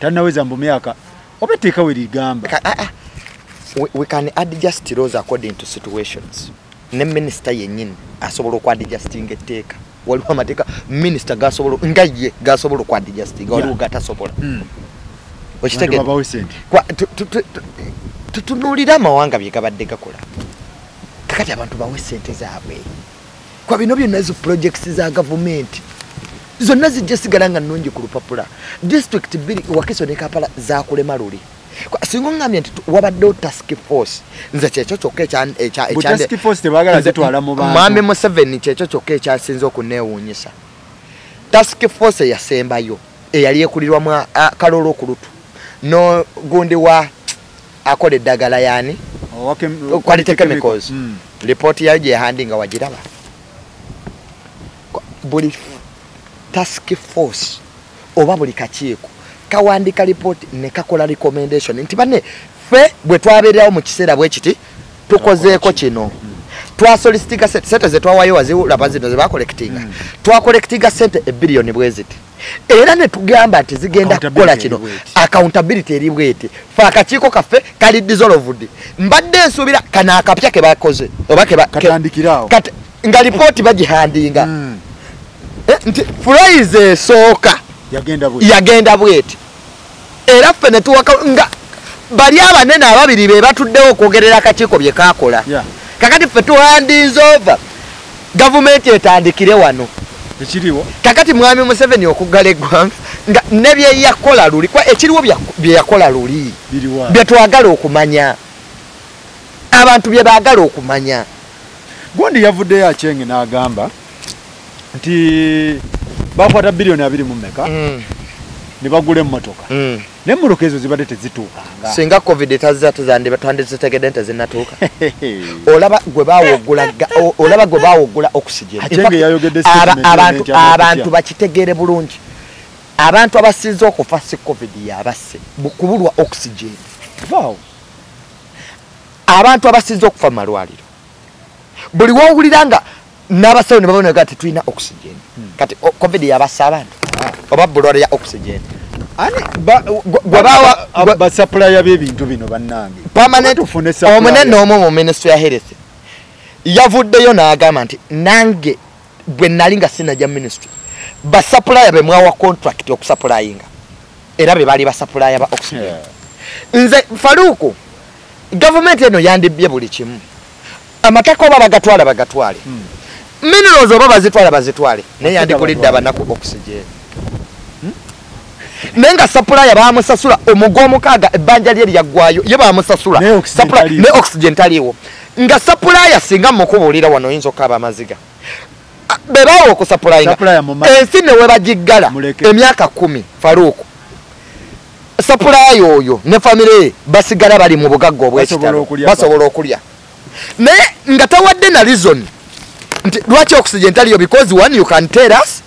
tanaweza mbu myaka obeteeka we ligamba we can adjust laws according to situations ne minister yennyini asobola okwadjustinga etteeka waliwo amateeka minister gasobola nga ye gasobola okwadjustinga waliwo gatasobola okitegeera tutunuulira amawanga bye gabadde gakola kakati abantu bawe sente zaabwe kwa bino byonna ezo projects za gavumenti zonna zijja sigala nga nnungi ku lupapula district bbiri Wakiso ne Kampala zakulema luli singo ngambye nti wabaddewo task force nze kyekyo kyokka mwami Museveni kyekyo kyokka ekyasinze okuneewuunyisa task force yasembayo eyali ekulirwamu Kalolo Okulutu no gundi wa akola eddagala yani quality chemicals report yayo gye yahandinga wagiraba buli task force oba buli kakiiko kawandika report ne kakola recommendation nti bane fe bwe twabeerawo mu kiseera bwe kiti tukozeeko kino twasolicitinga sente ze twawayo waziraba zino ze bakolektinga twakolektinga sente $1 billion bwe ziti era ne tugamba nti zigenda kukola kino accountability eri bwete fa akakiiko kaffe kali dissolved mbadde nsuubira kana akapya ke bakoze oba katandikirawo nga report bagihandinga nti Friday sooka yagenda bwete era ffe ne tuwaka nga bali abanene ababiri be batuddewo okwogerera akakiiko bye kakola kakati ffe tuhandinze over gavumenti etandikire wano ekiriwo kakati mwami Museveni okuggala eggwanga nga ne bye yakola luli kwa ekiriwo bye yakola luli bye twagala okumanya abantu bye baagala okumanya gondi yavuddeyo akyenge n'agamba nti bakwata biliyoni 20 mu mmeka ne bagula emmotoka n'emmotoka ezo zibadde tezituukanga singa covid tazza tuzande batwandizitegedde nti zinatuuka olaba gwe baawogula oxygen abantu bakitegeere bulungi abantu abasinze okufa si covid yabasse kubulwa oxygen abantu abasinze okufa mu malwaliro buli wowulira nga n'abasawo ne babona nga tetulina oxygen kati covid yabasse abantu oba bulwale ya oxygen basapulaya b'ebintu bino bannange omunene omu mu ministry ya health yavuddeyo n'agamba nti nange bwe nali nga sinajja ministry basapulaya be mwawa contract okusapulayinga era be bali basapulaya ba oxygen nze Faruku gavumenti eno yandibbye buli kimu amataka oba bagatwale minerals oba bazitwale naye yandikulidde abanaku oxygen nenga supplier bamusasula omugo omukaaga ebbanja lye lyaggwayo ye bamusasula ne oxygen taliwo nga supplier singa mukubuulira wano oyinza okaba amaziga bebawo okusuplyinga ensi ne we bagiggala emyaka 10 Faruku supply oyo ne family basigala bali mu bugagga obw'ekitalo basobola okulya naye nga tawadde na reason nti lwaki oxygen taliyo because one you can tell us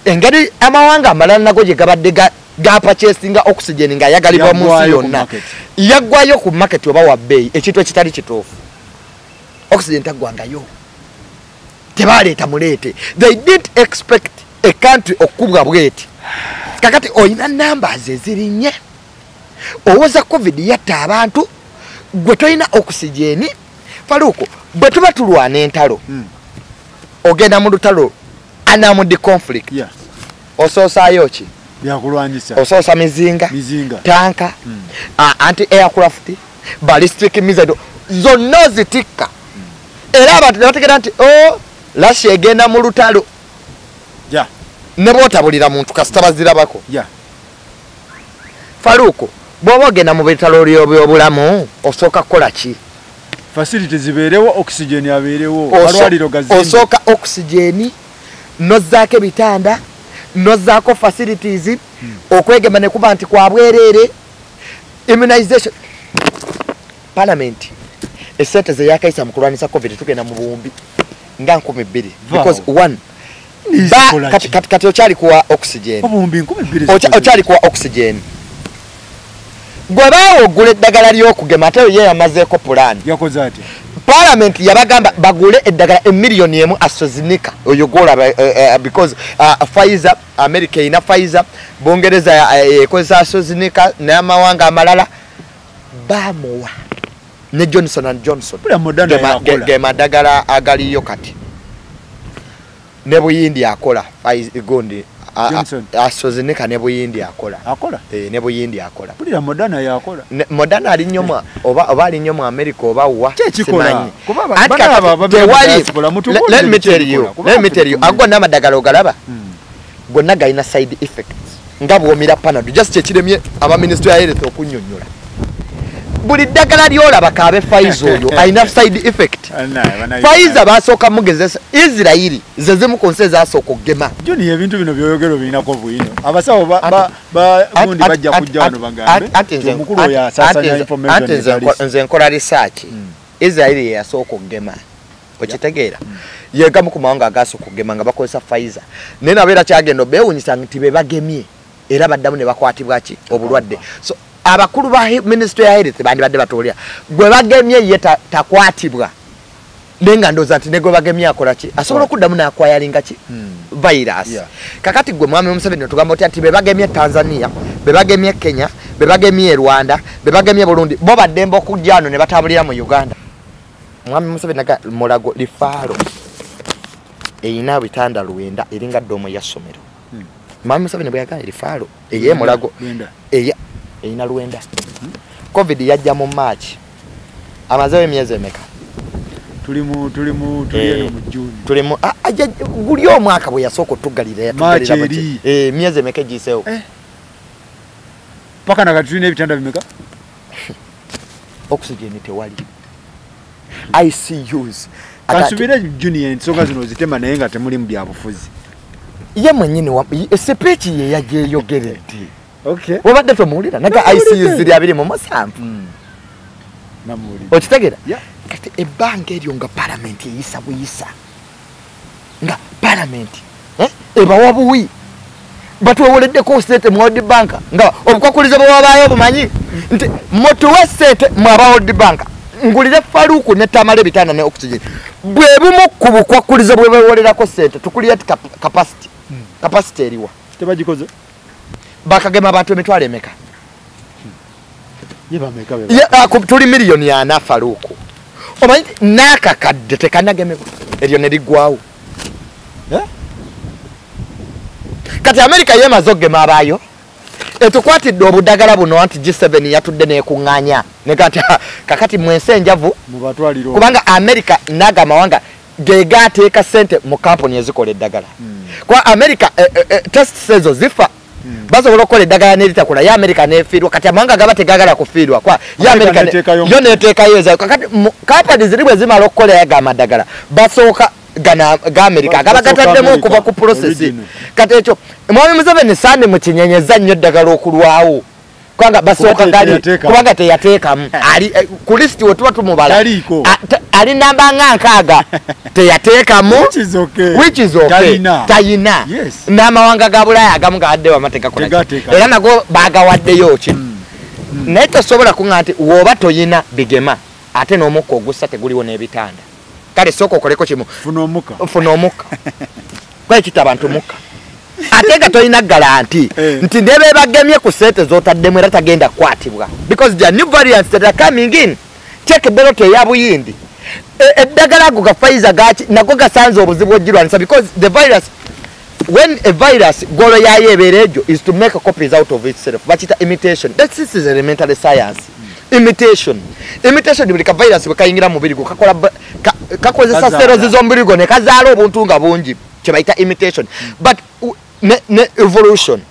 engeri amawanga amalala nago gye gabadde gapurchasinga oxygen nga yagalibwa mu nsi yonna yaggwayo ku market oba wa bbeeyi ekintu ekitali kituufu oxygen taggwangayo tebaleeta muleete they didn't expect a country okubwa bweti kakati oyina numbers ezirinnye owoza covid yatta abantu gwe toyina oxygen faluko bwe tuba tulwana entalo ogenda mu lutalo anamudi conflict osoosayo ki byakulwanyisa osoosa mizinga tanka anti aircraft ballistic missile zonna zitikka era abantu nebategera nti Russia egenda mu lutalo ne bootabulira muntu kasita bazirabako faluko bw'oba ogenda mu bitalo by'obulamu osooka kukola ki facilities zibeerewo oxygen abeerewo amalwaliro gazimbe osooka oxygen nozzaako ebitanda nozzaako facilities okwegema ne kuba nti kwa bwereere immunization parliament esente ze yakaisa mu kulwanisa covid tugenda mu buwumbi nga 2,000 because one kati okyali kuwa oxygen okyali kuwa oxygen gwe baawo ogula eddagala ly'okugema ate ye yamazeeko pulaani yakoze ati parliament yabagamba bagule eddagala emiliyoni emu AstraZeneca oyo golaba because Pfizer America ina Pfizer Bungereza ekozesa AstraZeneca n'amawanga amalala bamuwa ne Johnson and Johnson ge madagala agaliyo kati ne Buyindi akola Pfizer gondi AstraZeneca ne Buyindi akola ne Buyindi akola pulira Moderna yakola Moderna ali nnyo oba ali nnyo mu America oba wa simanyi let me tell you agonna amadagala ogalaba gonna galina side effects nga bwomira panado just kyekiremye aba ministry ya health okunnyonnyola buli ddagala lyolaba kaabe Pfizer oyo alina side effect Pfizer basooka mugezesa Israeli ze zimu ku nsi ezasooka okugema joni ebintu bino byoyogero birinako buyino abasawo gundi bajja kujja wano bagambe omukulu oyo asasanya information nze nkola research Israeli yasooka okugema okitegeera yegamu ku mawanga agasooka okugema nga bakozesa Pfizer naye nabeera kyagenda beewunyisa nti be bagemye era baddamu ne bakwatibwa ki obulwadde so abakulu ba ministry ya health bandi badde batolya gwe bagemye ye takwatibwa nenga ndoza nti nego bagemye akola ki asobola okuddamu n'akwayalinga ki virus kakati gwe mwami Museveni tugamba oti be bagemye Tanzania be bagemye Kenya be bagemye Rwanda be bagemye Burundi bo baddemba okujjano ne batabulira mu Uganda mwami Museveni naga mulago lifaalo eyina bitanda luwenda eringa ddomo ya somero mwami Museveni bwe yagaa lifaalo eye mulago eyina luwenda covid yajja mu March amazewe emyezi emeka tulimu June tulimu guli omwaka bwe yasooka otugalira yatugalira myezi emeka giseewo paka na katulina ebitanda bimeka oxygen tewali ICUs kasubira June ensonga zino zitema naye nga temuli mu byabufuzi ye mwenyini sepeeki ye yajeyogeredde okay wabadde tomuwulira naga ICUs ziri abiri mu musanvu namuli okitegeera kati ebbanga eryo nga parliament eyisa buyisa nga parliament ebawa buwi batwewoleddeko sente mu World Bank nga obukwakulize bwewabaayo obumanyi nti mutuwe sente mwaba World Bank ngulire faluku ne tamale bitanda ne oxygen bwe bumu ku bukwakulize bwebewolerako sente tukulira ti capacity eriwa tebagikoze bakagema abantu emitwalo emeka tuli miliyoni 4 faluku omanyi n'akakadde tekanagemebwa eryo ne liggwawo kati America yemaze okugema abaayo etukwatidde obudagala buno anti G7 yatudde neekuŋŋaanya negati kakati mwensi enjavu kubanga America naga amawanga gegateeka sente mu kampuni ezikola eddagala kwa America test sezo zifa basobola okukola eddagala neritakola ya America nefiirwa kati amawanga gaba tegagala kufiirwa kwa ya America yo neteekayo ezayo kakati kampani ziri bwe zimala okukola yaga amadagala basooka ga America agaba gataddemu okuva ku process kati ekyo mwami Museveni sande mu kinyenyeza nnyo eddagala okulwawo kwanga basoka gali kubanga teyateekamu ali ku list wetuba tumubala ali namba nkaaga teyateekamu which is okay tayina n'amawanga ga Bulaya agamu gawaddeyo amateeka kola era nago bagawaddeyo ki naye tosobola kuŋŋa nti woba toyina bigema ate n'omukka ogussa teguliwo n'ebitanda kale sooka okoleko kimu funa omukka kwekita abantu mukka ate nga tolina garanti nti ne bebagemye ku sente z'otaddemu era tagenda kukwatibwa because there are new variants that are coming in check belot eya Buyindi eddagala ago ga Pfizer nago gasanze obuzibu ogirwanisa because the virus when a virus golo yayo ebeera egyo is to make copies out of itself bakita imitation this is elementary science imitation buli ka virus bwe kayingira mu mubiri gwo kakozesa serozi z'omubiri gwo ne kazaala obuntu nga bungi kye bayita imitation but evolution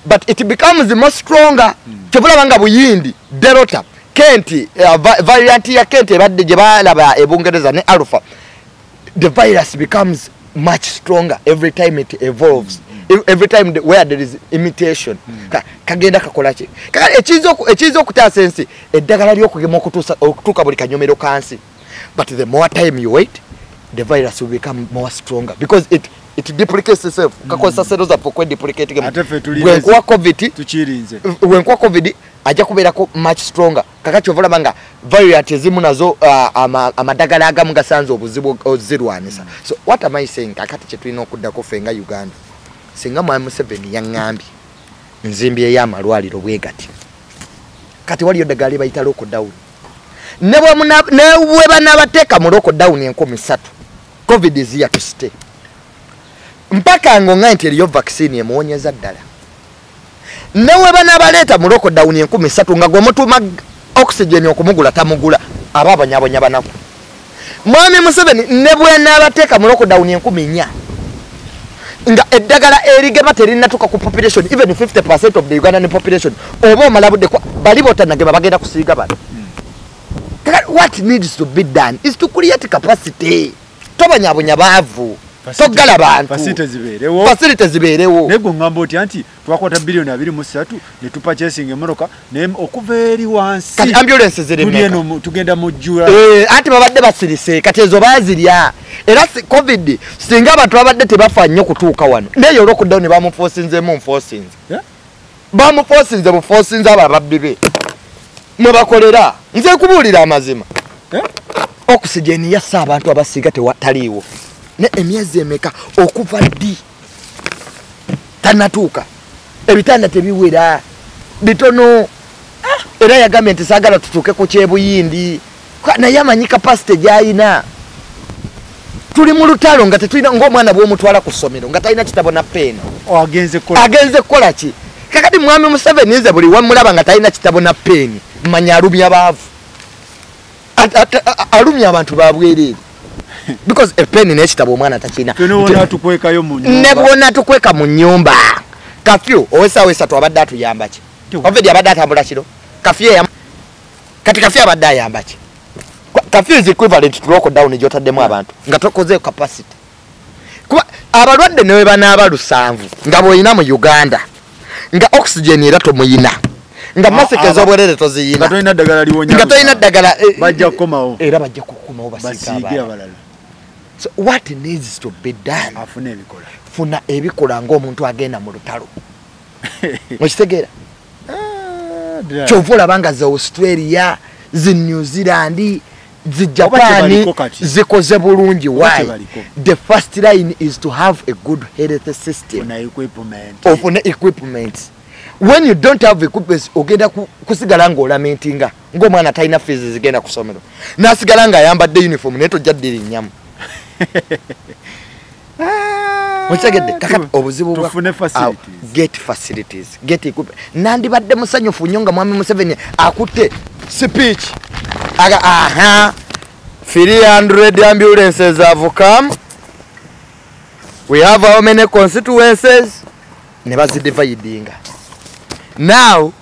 but it becomes more stronger kyebulaba nga Buyindi Delta Kent variant ya Kent ebadde gye balaba ebungereza ne Alpha the virus becomes much stronger every time it evolves every time where there is imitation kagenda kakola ki ekizo okutaasa ensi eddagala ly'okugema okutuuka buli kanyomero kansi but the more time you wait the virus will become more stronger because it duplicates itself kakozesa sero za pokwe duplicate wenkuwa covid ajja kubeerako much stronger kakati ovalaba nga variant ezimu nazo amadagala agamu gasanze obuzibu ozirwanisa so what am I saying kakati kye tulina okuddako ffe nga Uganda singa Mwami Museveni yaŋŋambye nzimbyeyo amalwaliro bwe gati kati waliyo eddagala lye bayita lockdown ne bwe banaabateeka mu lockdown 13 covid is here to stay mpaka ngonga nti eriyo vaccine emuwonyeza ddala newe banabaleeta mu lockdown 13 nga gwemutuma oxygen okumugula tamugula aba abanyabonya banaku Mwami Museveni ne bwe nabateeka mu lockdown 14 nga eddagala erigema terinatuka ku population even 50% of the Ugandan population oba Amulabudde bali botanagema bagenda kusiiga bano what needs to be done is to create capacity tobanyabonya baavu togala bantu facility zibeerewo nego ngambo oti anti twakwata bilioni 23 ne tupa chasing emoroka ne okuva eri wansi kati ambulance ziremeka tugenda mu jura anti babadde basirise kati ezo bazirya era covid singa abantu babadde tebafa nnyo kutuuka wano neyo lockdown bamufosinzemu bufosinze ababbi be mwe bakolera nze kubuulira amazima oxygen yassa abantu abasiiga tewataliiwo ne emyezi emeka okuva ddi tanatuuka ebitanda tebiwera bitono era yagambye nti saagala tutuuke ku kyebuyindi naye amanyi kapasite gyayina tuli mu lutalo nga tetulina ng'omwana bw'omutwala ku ssomero nga talina kitabo na peeni agenze kukola ki kakati Mwami Museveni nze buli wamulaba nga talina kitabo na peeni manya alumya baavu alumya abantu babwereere because a pen n'ekitabo omwana takina nebwona tukweka mu nnyumba kafyu owesaawo abadde atuyamba ki ovedi abadde atambula kiro kati kafyu abadde ayamba ki kafyu is equivalent to lockdown gyotaddemu abantu nga tokoze capacity kuba abalwadde newe banaaba 7 nga bw'olina mu Uganda nga oxygen era tomuyina nga masike z'obwerere toziyina nga tolina ddagala liwonya nga tolina ddagala bajja kukomawo era bajja kukomawo basiige abalala. So what needs to be done? Funa ebikola ng'omuntu agenda mu lutalo. Mukitegeera? Kyovula banga za Australia, zi New Zealand, zi Japan zikoze bulungi. Why? The first line is to have a good health system. Ofuna equipment. When you don't have equipment, ogenda kusigala ng'olamentinga ng'omwana talina fees zigenda ku ssomero. N'asigala ng'ayambadde uniform naye tojjaddira ennyamu. Muchagede kakati obuzibu bwa get facilities get equipment nandibadde musanyufu nnyo nga Mwami Museveni akutte speech aga 300 ambulances have come, we have how many constituencies, ne bazidividinga. Now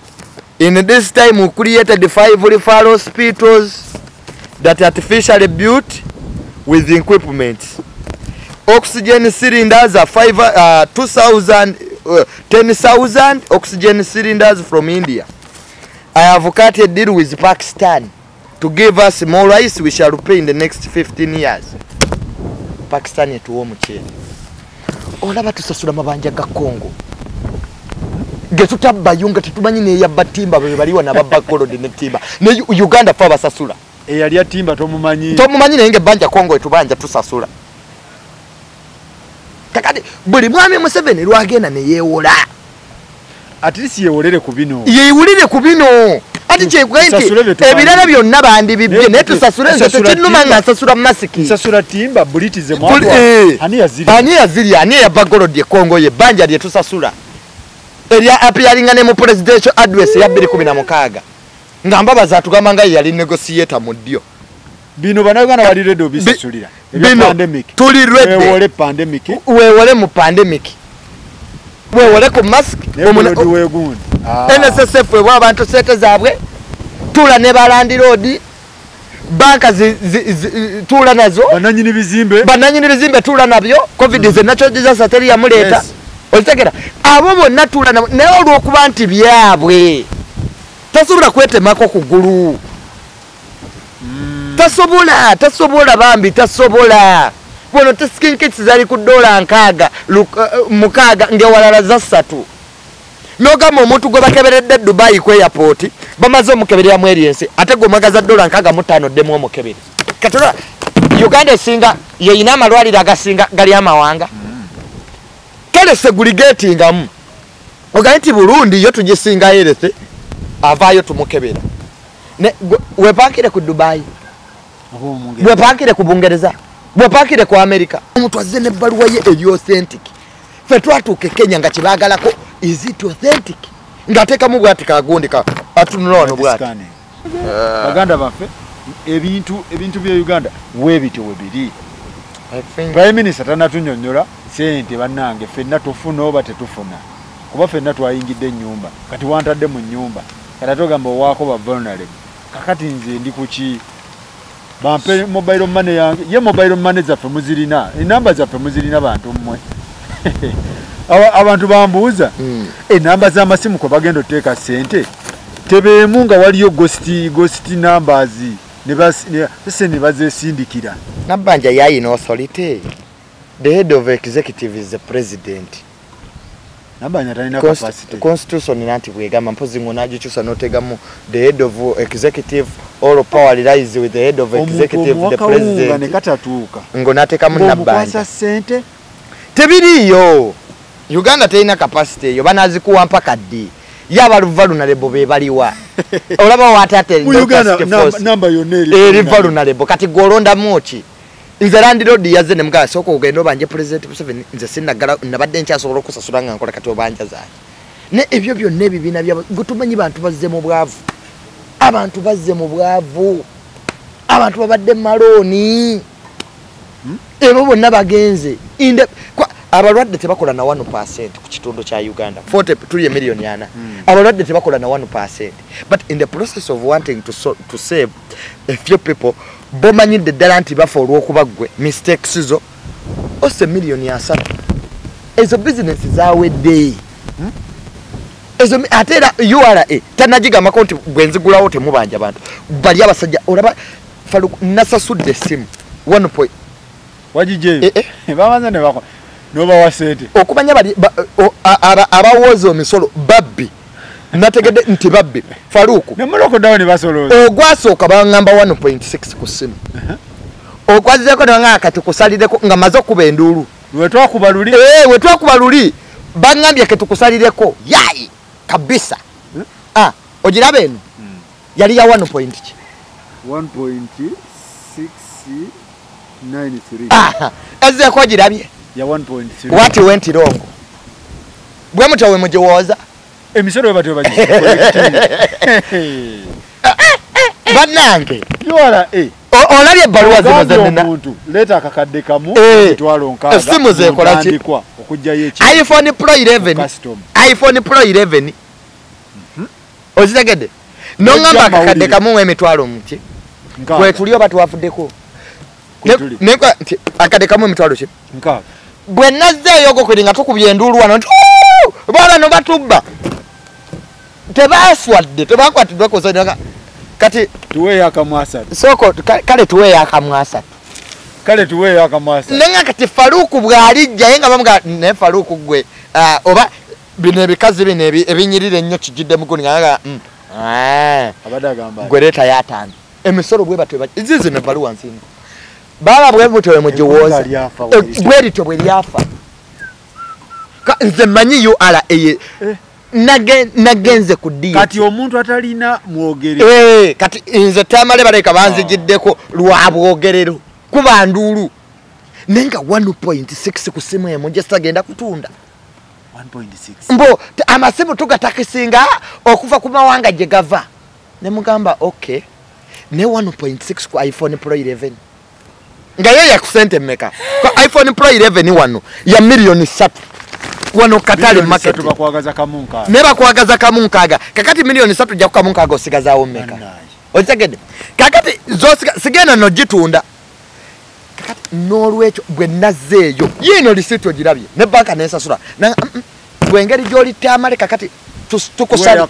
in this time we created 5 referral hospitals that artificially built with equipment. Oxygen cylinders are 10,000 oxygen cylinders from India. I have cut a deal with Pakistan to give us more rice we shall pay in the next 15 years. Pakistan yetuwa omukyere. Olaba tusasula mabanja ga Congo. Getutabba yunga tetumanyi ne yabba timba bwe baliwa na babba kolodi ne timba. Ne Uganda fa basasula. Eyali ya timba tomumanyi. Tomumanyi ne nge banja Congo etubanja tusasula. Kakati buli mwami Museveni lwagenda ne yewola. At least yewolere ku bino. Yewulire ku bino. Ati kyegwenti ebirala byonna bandi bibye ne tusasule nze tetunuma nga nsasula masiki. Nsasula timba bulitize mwadwa. Ani yabba golodi e Congo ye banja lye tusasula. Eria appearinga ne mu presidential address ya 2016 ngamba bazatugamba nga yali negotiator mu ddyo bino banagana bali redo bisasulira pandemic tuli ready wewole pandemic wewole mu pandemic wewole ku mask omuntu wegundi NSSF we abantu sete zabwe tula ne balandi road banka tula nazo bananyini bizimbe tula nabyo covid is a natural disaster ya muleta ozitegera abo bonna tula naye olw'okuba nti byabwe tasobola kwetemako ku ggulu tasobola bambi tasobola bono tesikinkitsi zali ku $6 ngewalala za 3 nogamba omuntu gwe bakeberedde Dubai ku airport bamaze omukeberera mu eriensi ate gwe omwagaza $5 ddemu omukebere katola Uganda esinga yeyina amalwaliro agasinga gali amawanga kale segurigatingamu ogaye nti Burundi yo tugisinga erete avaayo tumukebera ne wepakire ku Dubai wepakire ku Bungereza wepakire ku America omuntu azze ne baluwa ye eri authentic fe twatuke Kenya nga kibagalako is it authentic ngateka mu bwati kagondika atunulono bwati baganda bafe ebintu bya Uganda webito webiri Prime Minister tanatunyonyola sente bannange fenna tufuna oba tetufuna kuba fenna twayingidde ennyumba kati wantadde mu nyumba katagamba waako ba vulnerable kakati nze ndi kuki bampe mobile money yange ye mobile money zaffe muzirina enamba zaffe muzirina bantu mmwe abantu bambuuza enamba z'amasimu kwe bagenda oteeka sente tebeemu nga waliyo ghost numbers ne bazesindikira nabbanja yayina authority. The head of executive is the president. Nabanya talina capacity. Constitution nanti bwegamba mpozi ngonaji chusa notegamu the head of executive all power lies with the head of executive the president. Ne katatuuka. Ngonatekamu nabbanja. Kwasa sente tebiriyo. Uganda talina capacity yo banazikuwa mpaka ddi. Yaba luvalunalebo be baliwa. Olaba watate Uganda namba yoneri. Luvalunalebo kati golonda mochi. Nze Land Road yazze ne mugala soko ogendo banje President Museveni nze sinagala nabadde nchasobola okusasula nga nkola kati obanja zaaki. Ne ebyo byonna ebibina bya gutumanyi bantu bazze mu bwavu. Abantu bazze mu bwavu. Abantu babadde maloni. Ebo bonna bagenze. Abalwadde tebakola na 1% ku kitundu kya Uganda. 40 tuli million yana. Abalwadde tebakola na 1%. But in the process of wanting to save a few people, bomanyidde ddala nti bafa olw'okubagwe mistakes zo ose million ya 3. Ezo business zawedde. Ezo atera URA tanagigambako nti gwenzigulawo temubanja abantu. Bali abasajja olaba nasasudde essimu 1 point. Wajije babanza ne bako noba wasete okumanya bali abawozo omisolo babbi nategedde nti babbi Faruku nemuloko dawo ne basoloza ogwasooka bangamba 1.6 ku ssimu okwazeko nga kati kusalireko nga maze okuba enduulu wetwakubaluli wetwakubaluli bangambye ke tukusalireko yayi kabisa ogiraba eno yali ya 1.693 ezeko ogirabye ya 1.3 what went wrong bwe mutawe mujewoza emisoro batwe baji banange yola olabye baluwa zino zenna omuntu leta akakadde kamu twalo nkaga esimu zekola ki okujja yechi iPhone Pro 11 ozitegedde nongamba akakadde kamu emitwalo muki kwe tulio batwafuddeko nekwa akadde kamu emitwalo ki nkaga bwe nazzeeyo okulinga tukubye enduulu wano bala no batubba tebaswadde tebakwatiddwa kozanya kati tuwe akamwasa soko kale tuwe akamwasa kale tuwe akamwasa nenga kati Faruku bwalijja yenga bamuga ne Faruku gwe oba bino ebikazi bino ebinyirire ennyo kijidde mukuni ngaga abadagamba gwe leta yatano emisoro bwe batwe izizi ne baluwa nsinga baba bwe mutowe mujiwoza bwe lito bwe lyafa nze manyi URA nagenze kudia kati omuntu atalina mwogere kati nze tamale baleka banzigiddeko lwabwogerero kuba ndulu nenga 1.6 kusimu emu just agenda kutunda 1.6 mbo amasimu tugatakisinga okuva ku mawanga gye gava ne mugamba okay ne 1.6 ku iPhone Pro 11 ngayo ya kusente mmeka ku iPhone Pro 11 wano ya milioni 3 wano katale market tubakwagaza kamunka neba kwagaza kamunkaga kakati milioni 3 jja kukamunkaga osigazawo mmeka otegede kakati zosika sigena no gitunda kakati nolwecho bwe nazeeyo yino lisito girabye ne banka nensasula gwengeri joli tamale kakati tukusala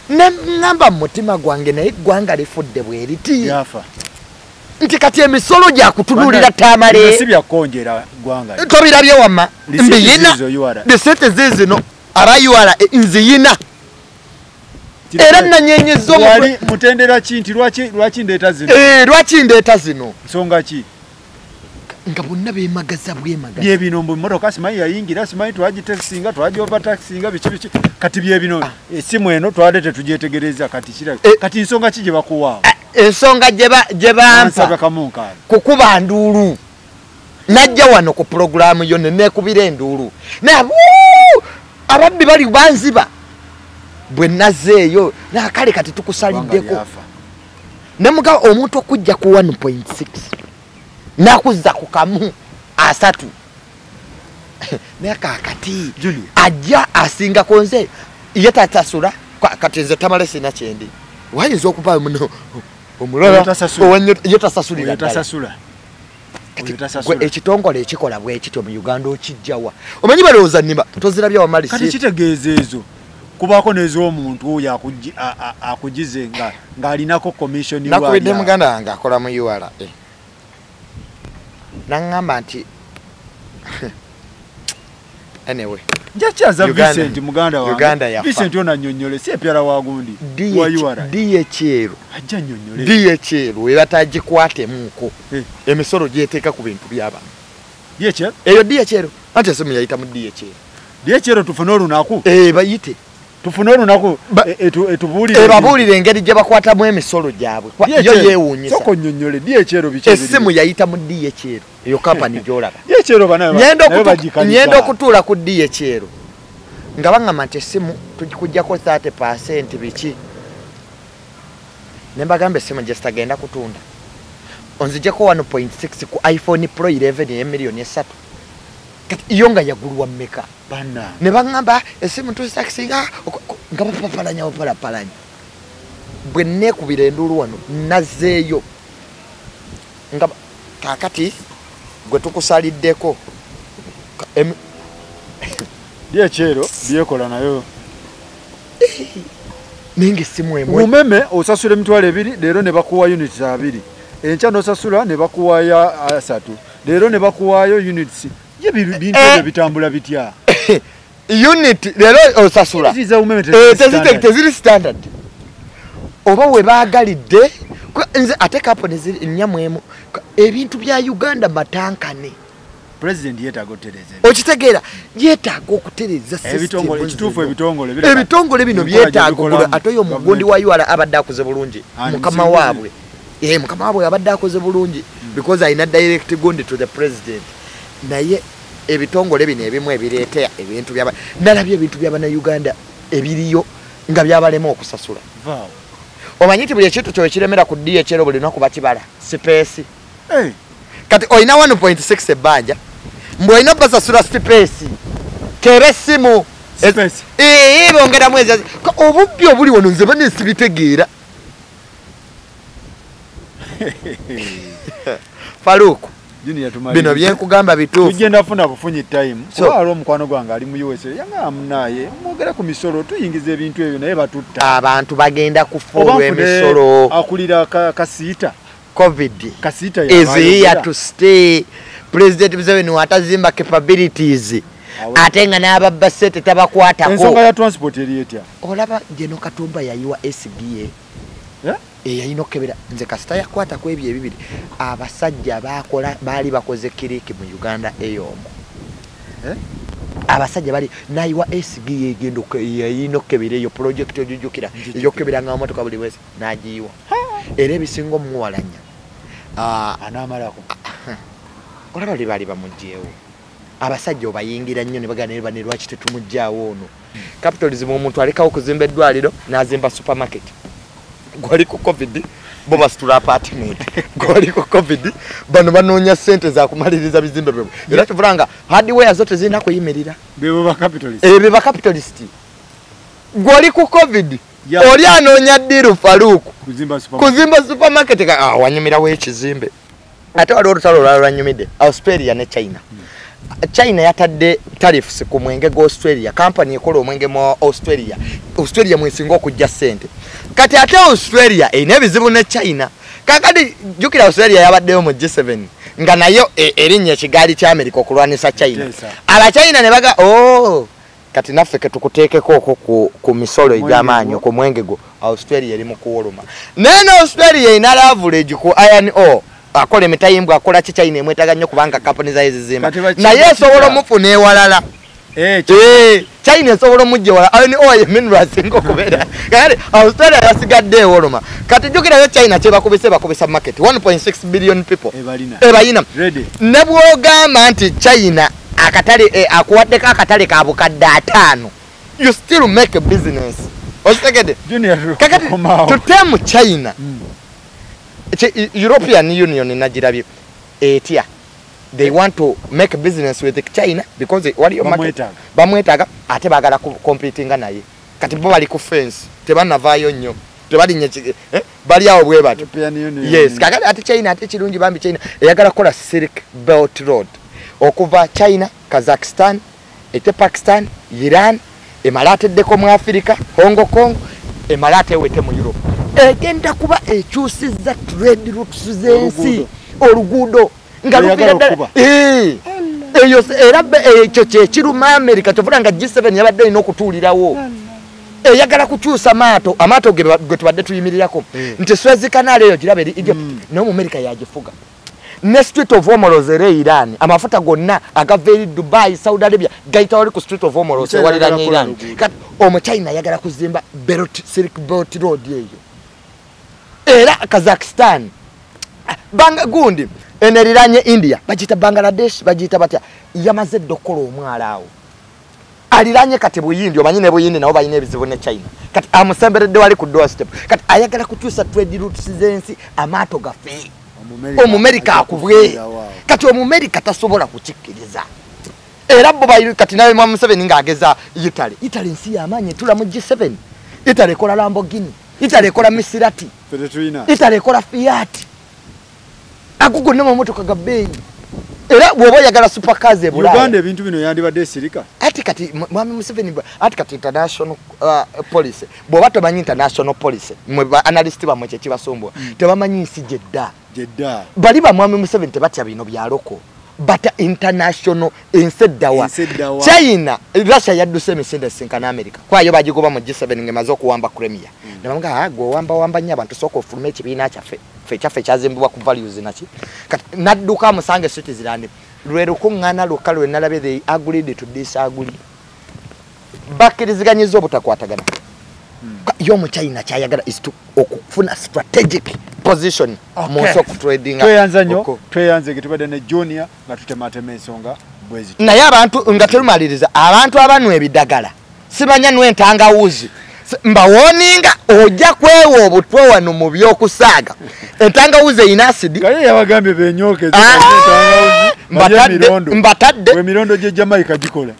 ne ngamba mutima gwange naye gwanga lifudde bweriti yafa nti kati emisolo gya kutululira tamale sibya konjera gwanga tobirabye wamma mbiyina lisete zizino aba URA nziyina era nanyenyezo wali mutendera kinti lwaki ndeta zino lwaki ndeta zino nsonga ki nga bonna beemagaza bwemagaza bye bino mbu motoka simanyi yayingira simanyi twaji taxinga twaji overtaxinga bichi kati bye bino esimu eno twade tetugyetegereza kati kira kati nsonga ki gye bakuwaawo ensonga gye bampa kukuba ndulu najja wano ku programu yo nekubira endulu na ababbi bali banziba bwe nazeeyo nakale kati tukusaliddeko nemuga omuntu okujja ku 1.6 nakuzza ku kamu asatu nekakati ajja asinga konze yetatasula kati nze tamale sina kyendi wayinza okuba muno omulala yetasasulira ekitongole ekikola bwe ekityo mu Uganda okijjawa omanyi balowooza nnima tozirabye wamalisi kati kitegeeza ezo kubaako n'ez'omuntu oyo akugize ng'alinako commission nakubidde muganda wange akola mu URA naŋŋamba nti anyway njakyaza Vincent muganda wange Vincent ona nnyonnyole si epyala wa gundi wa URA DHL ajja nnyonnyole DHL era tagikwatemuuko emisolo gyeteeka ku bintu by'abantu DHL eyo DHL anti esimu yayita mu DHL tufune olunaku bayite tufune olunaku ebabuulire engeri gye bakwatamu emisolo gyabwe yo yeewuunyisa soko nnyonnyole DHL biki esimu yayita mu DHL eyo kampani gy'olaba DHL nyenda okutuula ku DHL nga baŋŋamba nti esimu tugikugyako 30% biki ne mbagamba esimu gye sitagenda kutunda onzigyeko 1.6 ku iPhone Pro 11 ey'emiliyoni 3 kati iyo nga yagulwa mmeka ne baŋŋamba esimu tuzitakisinga nga bapapalanya bwe neekubira endulu wano nazeeyo nga kakati gwe tukusaliddeko DHL byekola nayo ninga esimu emwe umeme osasula emitwalo 2 leero ne bakuwa units 2 enkya nosasula ne bakuwa ya 3 leero ne bakuwayo units ye bintu ebyo bitambula bitya unit leero osasula teziri standard oba we baagalidde nze ate kaponi ziri nnyamwemu ebintu bya Uganda matankane president yetaaga okutereza okitegeera yetaaga okutereza ebitongole bino byetaaga ate oyo omugundi wa URA abadde akoze bulungi mukama waabwe mukama waabwe abadde akoze bulungi because ayina direct gondi to the president naye ebitongole bino ebimu ebireeta ebintu byaba nalabye ebintu by'Abannayuganda ebiriyo nga byabalema okusasula omanyi nti buli ekintu kyo ekiremera ku DHL buli lunaku bakibala space kati olina 1.6 ebbanja mbwe olina basasula space kera essimu bongeramu obubbi obuli wano nze bane sibitegeera Faruku bino byenkugamba bituufu tugenda funa bufunyi time so alo mukwano gwange ali mu USA yanga munaye mwogera ku misolo tuyingiza ebintu ebyo naye batutta abantu bagenda kufuulwa emisolo akulira kasiita covid kasiita is here to stay. President Museveni atazimba capabilities ate nga n'ababba sente tabakwatako. Ensonga ya transport eri etya? Olaba Jeno Katumba yayiwa SBA yayina okebera nze kasita yakwata ku ebyo ebibiri abasajja bakola baali bakoze kiriki mu Uganda eyomo abasajja bali nayiwa SBA egendo yayina okebera eyo project ojujukira eyokebera nga motoka buli wese nagiyiwa era ebisingo muwalanya anamalako olaba bali bamugyewo abasajja obayingira nnyo ne bagana ne lwaki tetumugyawo ono capitalism omuntu alekawo kuzimba eddwaliro n'azimba supermarket gwali ku covid bo basitula apartment gwali ku covid bano banoonya sente za kumaliriza bizimbe bwe era tuvulanga hardware zote zina kuyimirira bebo ba capitalist beba capitalist gwali ku covid oli anoonya diru faluku kuzimba supermarket wanyumira w'ekizimbe ate wali olutalo lwanyumidde Australia ne China China yatadde tariffs ku mwenge go Australia company ekola omwenge mu Australia mwesinga okujja sente kati ate Australia ine bizibu ne China kakati jukira Australia yabaddeyo mu G7 nga nayo erinnya kigali kya America okulwanisa China aba China ne baga kati naffe ketukuteekeko okwo ku misolo egy'amaanyi ku mwenge go Australia eri mu kuwoloma nene Australia ina average ku iron ore akola emitayimbwa akola China emwetaga nnyo kubanga companies ezizimba naye esobola omufuna ewalala China esobola omujja wala iron ore minerals ng'okubeera kale Australia yasigadde ewoloma kati jukirayo China bakubisa market 1.6 billion people ebalina ne bwogamba nti China akatale akuwaddeko akatale ka bukadde 5 you still make a business osigede kakati tutemu China European Union najirabye etia they want to make a business with China because what you market bamwetaga ate bagala competinga naye kati bo bali ku fence tebanavaayo nnyo tebali nye bali awo bwe bato yes kakati ate China ate kirungi bambi China eyagala kola Silk Belt Road okuva China Kazakhstan ete Pakistan Iran emalate deko mu Africa Hong Kong emalate wete mu Europe egenda kuba ekyusiza trade routes zensi oluguudo nga lupira eyo era ekyo kyekiruma America tuvulanga G7 yabadde ino okutuulirawo eyagala kukyusa amaato ge tubadde tuyimirirako nti Suez Canal eyo girabe Egypt no mu America yagifuga ne Street of Hormuz ere Iran amafuta gonna agaveri Dubai Saudi Arabia gaita wali ku Street of Hormuz waliranye Iran kati China yagala kuzimba Silk Belt Road eyo era Kazakhstan banga gundi eneriranye India bagita Bangladesh bagita batya yamaze dokola omwala awo aliranye kati buyindi omanyine buyindi nabo bayine ebizibu ne China kati amusemberedde wali ku doorstep kati ayagala kukyusa trade routes zensi amaato gafe Omumerika akubwe kati Omumerika tasobola kukikkiriza era bo bayi kati nawe mu 7 ngageza Italy nsi yamanyi tula mu G7 Italy kola Lamborghini Italy kola Maserati Italy kola Fiat agugo ne motoka ga bei era bwoba yagala supercars ebula Uganda ebintu bino yandibadde sirika ati kati mwami Museveni ati kati international policy bwoba tomanyi international policy mwe analyst bamwe kye kibasombo tebamanyi nsi Jeddah bali ba mwami Museveni tebatya bino byaloko bata international inseddawa China Russia yadduse emisinde sinkana America kwayo bagigoba mu G7 ngemazo kuwamba Crimea nabanga go wamba nya abantu soko ofulume ekibiina kyaffe kyazimbibwa ku values naki kati nadduka musange Switzerland lwero kungana lokalo nalabe they agreed to disagree bakirizganyizo obutakwatagana yo mu China kyayagala is to okufuna strategic position monso ku trading tweyanze getubadde ne junior nga tutematema ensonga bwezi naye abantu nga terumaliriza abantu abanwe ebidagala simanya nwe entangawuzi mbawoninga ojja kwewa obutwe wano mu byokusaaga entangawuzi ina acid kale yabagambe benyokeze mbatadde we mirondo je Jamaica gikola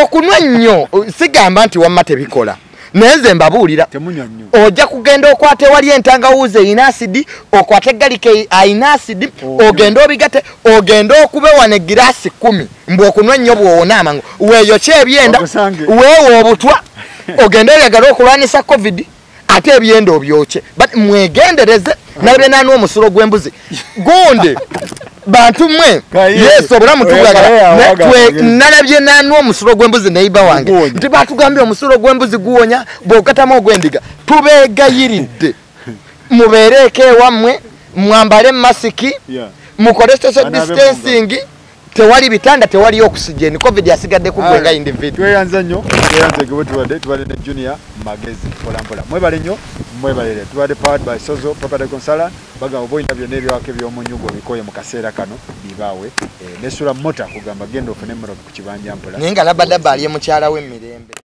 okunwa nnyo sigamba nti wamma tebikola neze mbabuulira ojja kugenda okwate wali entangawuuze ina acid okwate galike aina acid ogenda obigate ogenda okube wane girasi 10 mbu okunwa nnyo bwowona amangu weeyokye ebyenda weewa obutwa ogenda oyagala okulwanisa covid ate ebyenda obyokye but mwegendereze nabe nanwa omusulo gw'embuzi gundi bantu mwe yesu obulamu tugagala nalabye nanwa omusulo gw'embuzi neiba wange nti batugambye omusulo gw'embuzi guwonya bw'okatamu ogw'endiga tubeegayiridde mubeereko ewammwe mwambale masiki mukole social distancing tewali bitanda tewali oxygen covid yasigadde kugwenga individual tweyanza nnyo tweyanze gwe tubadde ne junior magezi polampola mwebale nnyo mwebalere tubadde powered by Sozo Property Consultant bagamba boyina byonna ebyawake by'omunyugo bikoye mu kaseera kano bibaawe nesula mota kugamba genda ofune mmero ku kibanja mpola naye nga labadaba ali mukyala w'emirembe